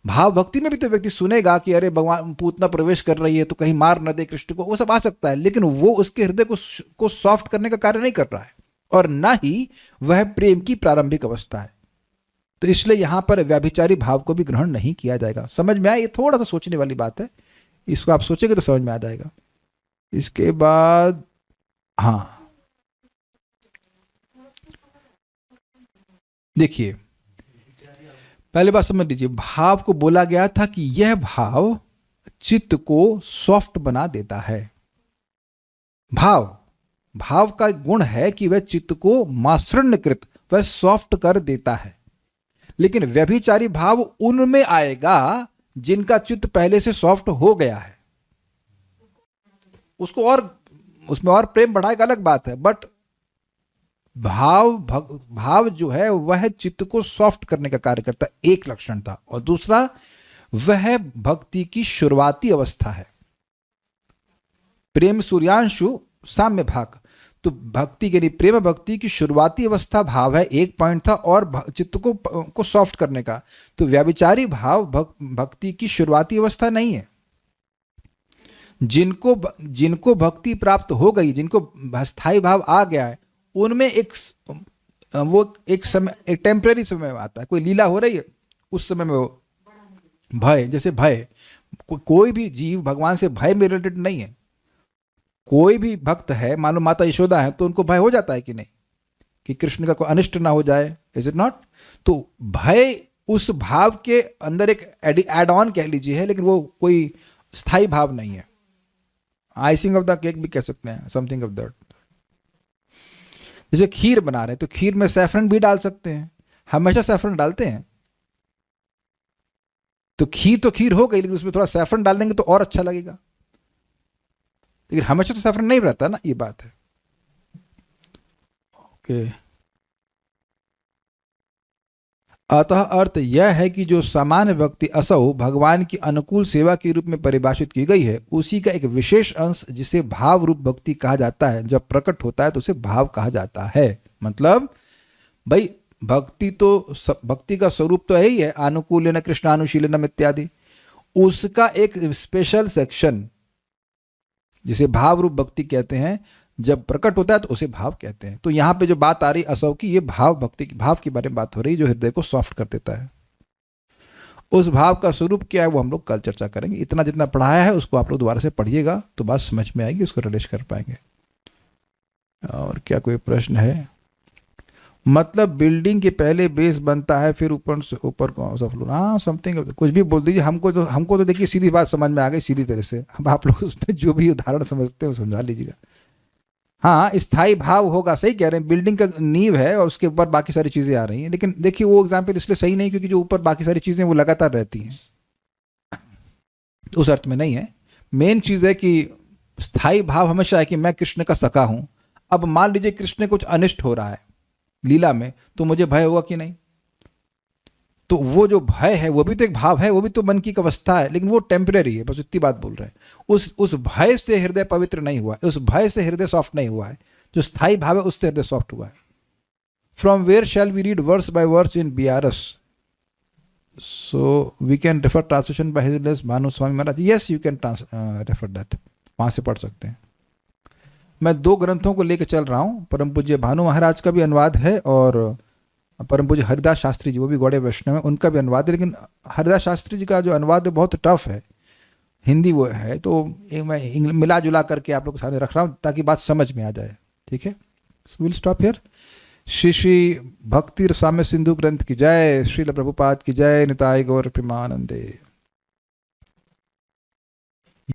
भाव भक्ति में भी तो व्यक्ति सुनेगा कि अरे भगवान पूतना प्रवेश कर रही है तो कहीं मार न दे कृष्ण को, वो सब आ सकता है। लेकिन वो उसके हृदय को सॉफ्ट करने का कार्य नहीं कर रहा है, और ना ही वह प्रेम की प्रारंभिक अवस्था है। तो इसलिए यहां पर व्याभिचारी भाव को भी ग्रहण नहीं किया जाएगा। समझ में आया? ये थोड़ा सा सोचने वाली बात है, इसको आप सोचेंगे तो समझ में आ जाएगा। इसके बाद हाँ, देखिए, पहले बात समझ लीजिए, भाव को बोला गया था कि यह भाव चित्त को सॉफ्ट बना देता है। भाव का गुण है कि वह चित्त को मासृण्यकृत, वह सॉफ्ट कर देता है। लेकिन व्यभिचारी भाव उनमें आएगा जिनका चित्त पहले से सॉफ्ट हो गया है। उसको और उसमें और प्रेम बढ़ाएगा अलग बात है, बट भाव जो है वह चित्त को सॉफ्ट करने का कार्य करता है, एक लक्षण था। और दूसरा, वह भक्ति की शुरुआती अवस्था है। प्रेम सूर्यांशु साम्य भाग, तो भक्ति के लिए प्रेम भक्ति की शुरुआती अवस्था भाव है, एक पॉइंट था, और चित्त को सॉफ्ट करने का। तो व्याभिचारी भाव भक्ति की शुरुआती अवस्था नहीं है। जिनको भक्ति प्राप्त हो गई, जिनको स्थायी भाव आ गया है, उनमें एक समय, एक टेम्परेरी समय आता है। कोई लीला हो रही है, उस समय में वो भय, जैसे भय, कोई भी जीव भगवान से भय में रिलेटेड नहीं है। कोई भी भक्त है, मान लो माता यशोदा है, तो उनको भय हो जाता है कि नहीं, कि कृष्ण का कोई अनिष्ट ना हो जाए, इज इट नॉट? तो भय उस भाव के अंदर एक एड ऑन कह लीजिए है, लेकिन वो कोई स्थायी भाव नहीं है। आइसिंग ऑफ द केक भी कह सकते हैं, समथिंग ऑफ दैट। जैसे खीर बना रहे हैं, तो खीर में सैफरन भी डाल सकते हैं, हमेशा सैफरन डालते हैं। तो खीर हो गई, लेकिन उसमें थोड़ा सैफरन डाल देंगे तो और अच्छा लगेगा। लेकिन हमेशा तो सैफरन नहीं रहता ना, ये बात है। ओके, अतः अर्थ यह है कि जो सामान्य व्यक्ति असौ भगवान की अनुकूल सेवा के रूप में परिभाषित की गई है, उसी का एक विशेष अंश जिसे भाव रूप भक्ति कहा जाता है, जब प्रकट होता है तो उसे भाव कहा जाता है। मतलब भाई भक्ति का स्वरूप तो यही है, अनुकूलन कृष्णानुशीलनम इत्यादि। उसका एक स्पेशल सेक्शन जिसे भाव रूप भक्ति कहते हैं, जब प्रकट होता है तो उसे भाव कहते हैं। तो यहाँ पे जो बात आ रही असव की, ये भाव के बारे में बात हो रही है, जो हृदय को सॉफ्ट कर देता है। उस भाव का स्वरूप क्या है वो हम लोग कल चर्चा करेंगे। इतना जितना पढ़ाया है उसको आप लोग दोबारा से पढ़िएगा तो बात समझ में आएगी, उसको रिलेट कर पाएंगे। और क्या कोई प्रश्न है? मतलब बिल्डिंग के पहले बेस बनता है, फिर ऊपर से ऊपर कौन सा फ्लोर? हाँ, समथिंग, कुछ भी बोल दीजिए। हमको तो देखिए सीधी बात समझ में आ गई, सीधी तरह से। अब आप लोग उसमें जो भी उदाहरण समझते हो समझा लीजिएगा। हाँ, स्थायी भाव होगा, सही कह रहे हैं, बिल्डिंग का नींव है और उसके ऊपर बाकी सारी चीज़ें आ रही हैं। लेकिन देखिए वो एग्जाम्पल इसलिए सही नहीं क्योंकि जो ऊपर बाकी सारी चीज़ें वो लगातार रहती हैं, उस अर्थ में नहीं है। मेन चीज़ है कि स्थायी भाव हमेशा है कि मैं कृष्ण का सखा हूँ। अब मान लीजिए कृष्ण कुछ अनिष्ट हो रहा है लीला में, तो मुझे भय होगा कि नहीं? तो वो जो भय है वो भी तो एक भाव है, वो भी तो मन की एक अवस्था है, लेकिन वो टेम्परेरी है, बस इतनी बात बोल रहे हैं। उस भय से हृदय पवित्र नहीं हुआ है, उस भय से हृदय सॉफ्ट नहीं हुआ है। जो स्थायी भाव है उससे हृदय सॉफ्ट हुआ है। From where shall we read verse by verse in BRS? So we can refer translation by his holiness Bhanu Swami Maharaj. Yes, you can refer that, वहाँ से पढ़ सकते हैं। मैं 2 ग्रंथों को लेकर चल रहा हूँ। परम पूज्य भानु महाराज का भी अनुवाद है और परम पूज्य हरिदास शास्त्री जी, वो भी गौड़े वैष्णव है, उनका भी अनुवाद है। लेकिन हरिदास शास्त्री जी का जो अनुवाद है बहुत टफ है, हिंदी वो है, तो मैं मिला जुला करके आप लोग के सामने रख रहा हूँ ताकि बात समझ में आ जाए। ठीक है, so will stop here. Shri Shri भक्ति रसाम्य सिंधु ग्रंथ की जय, श्रील प्रभुपाद की जय, निताय गौर प्रेमानंदे।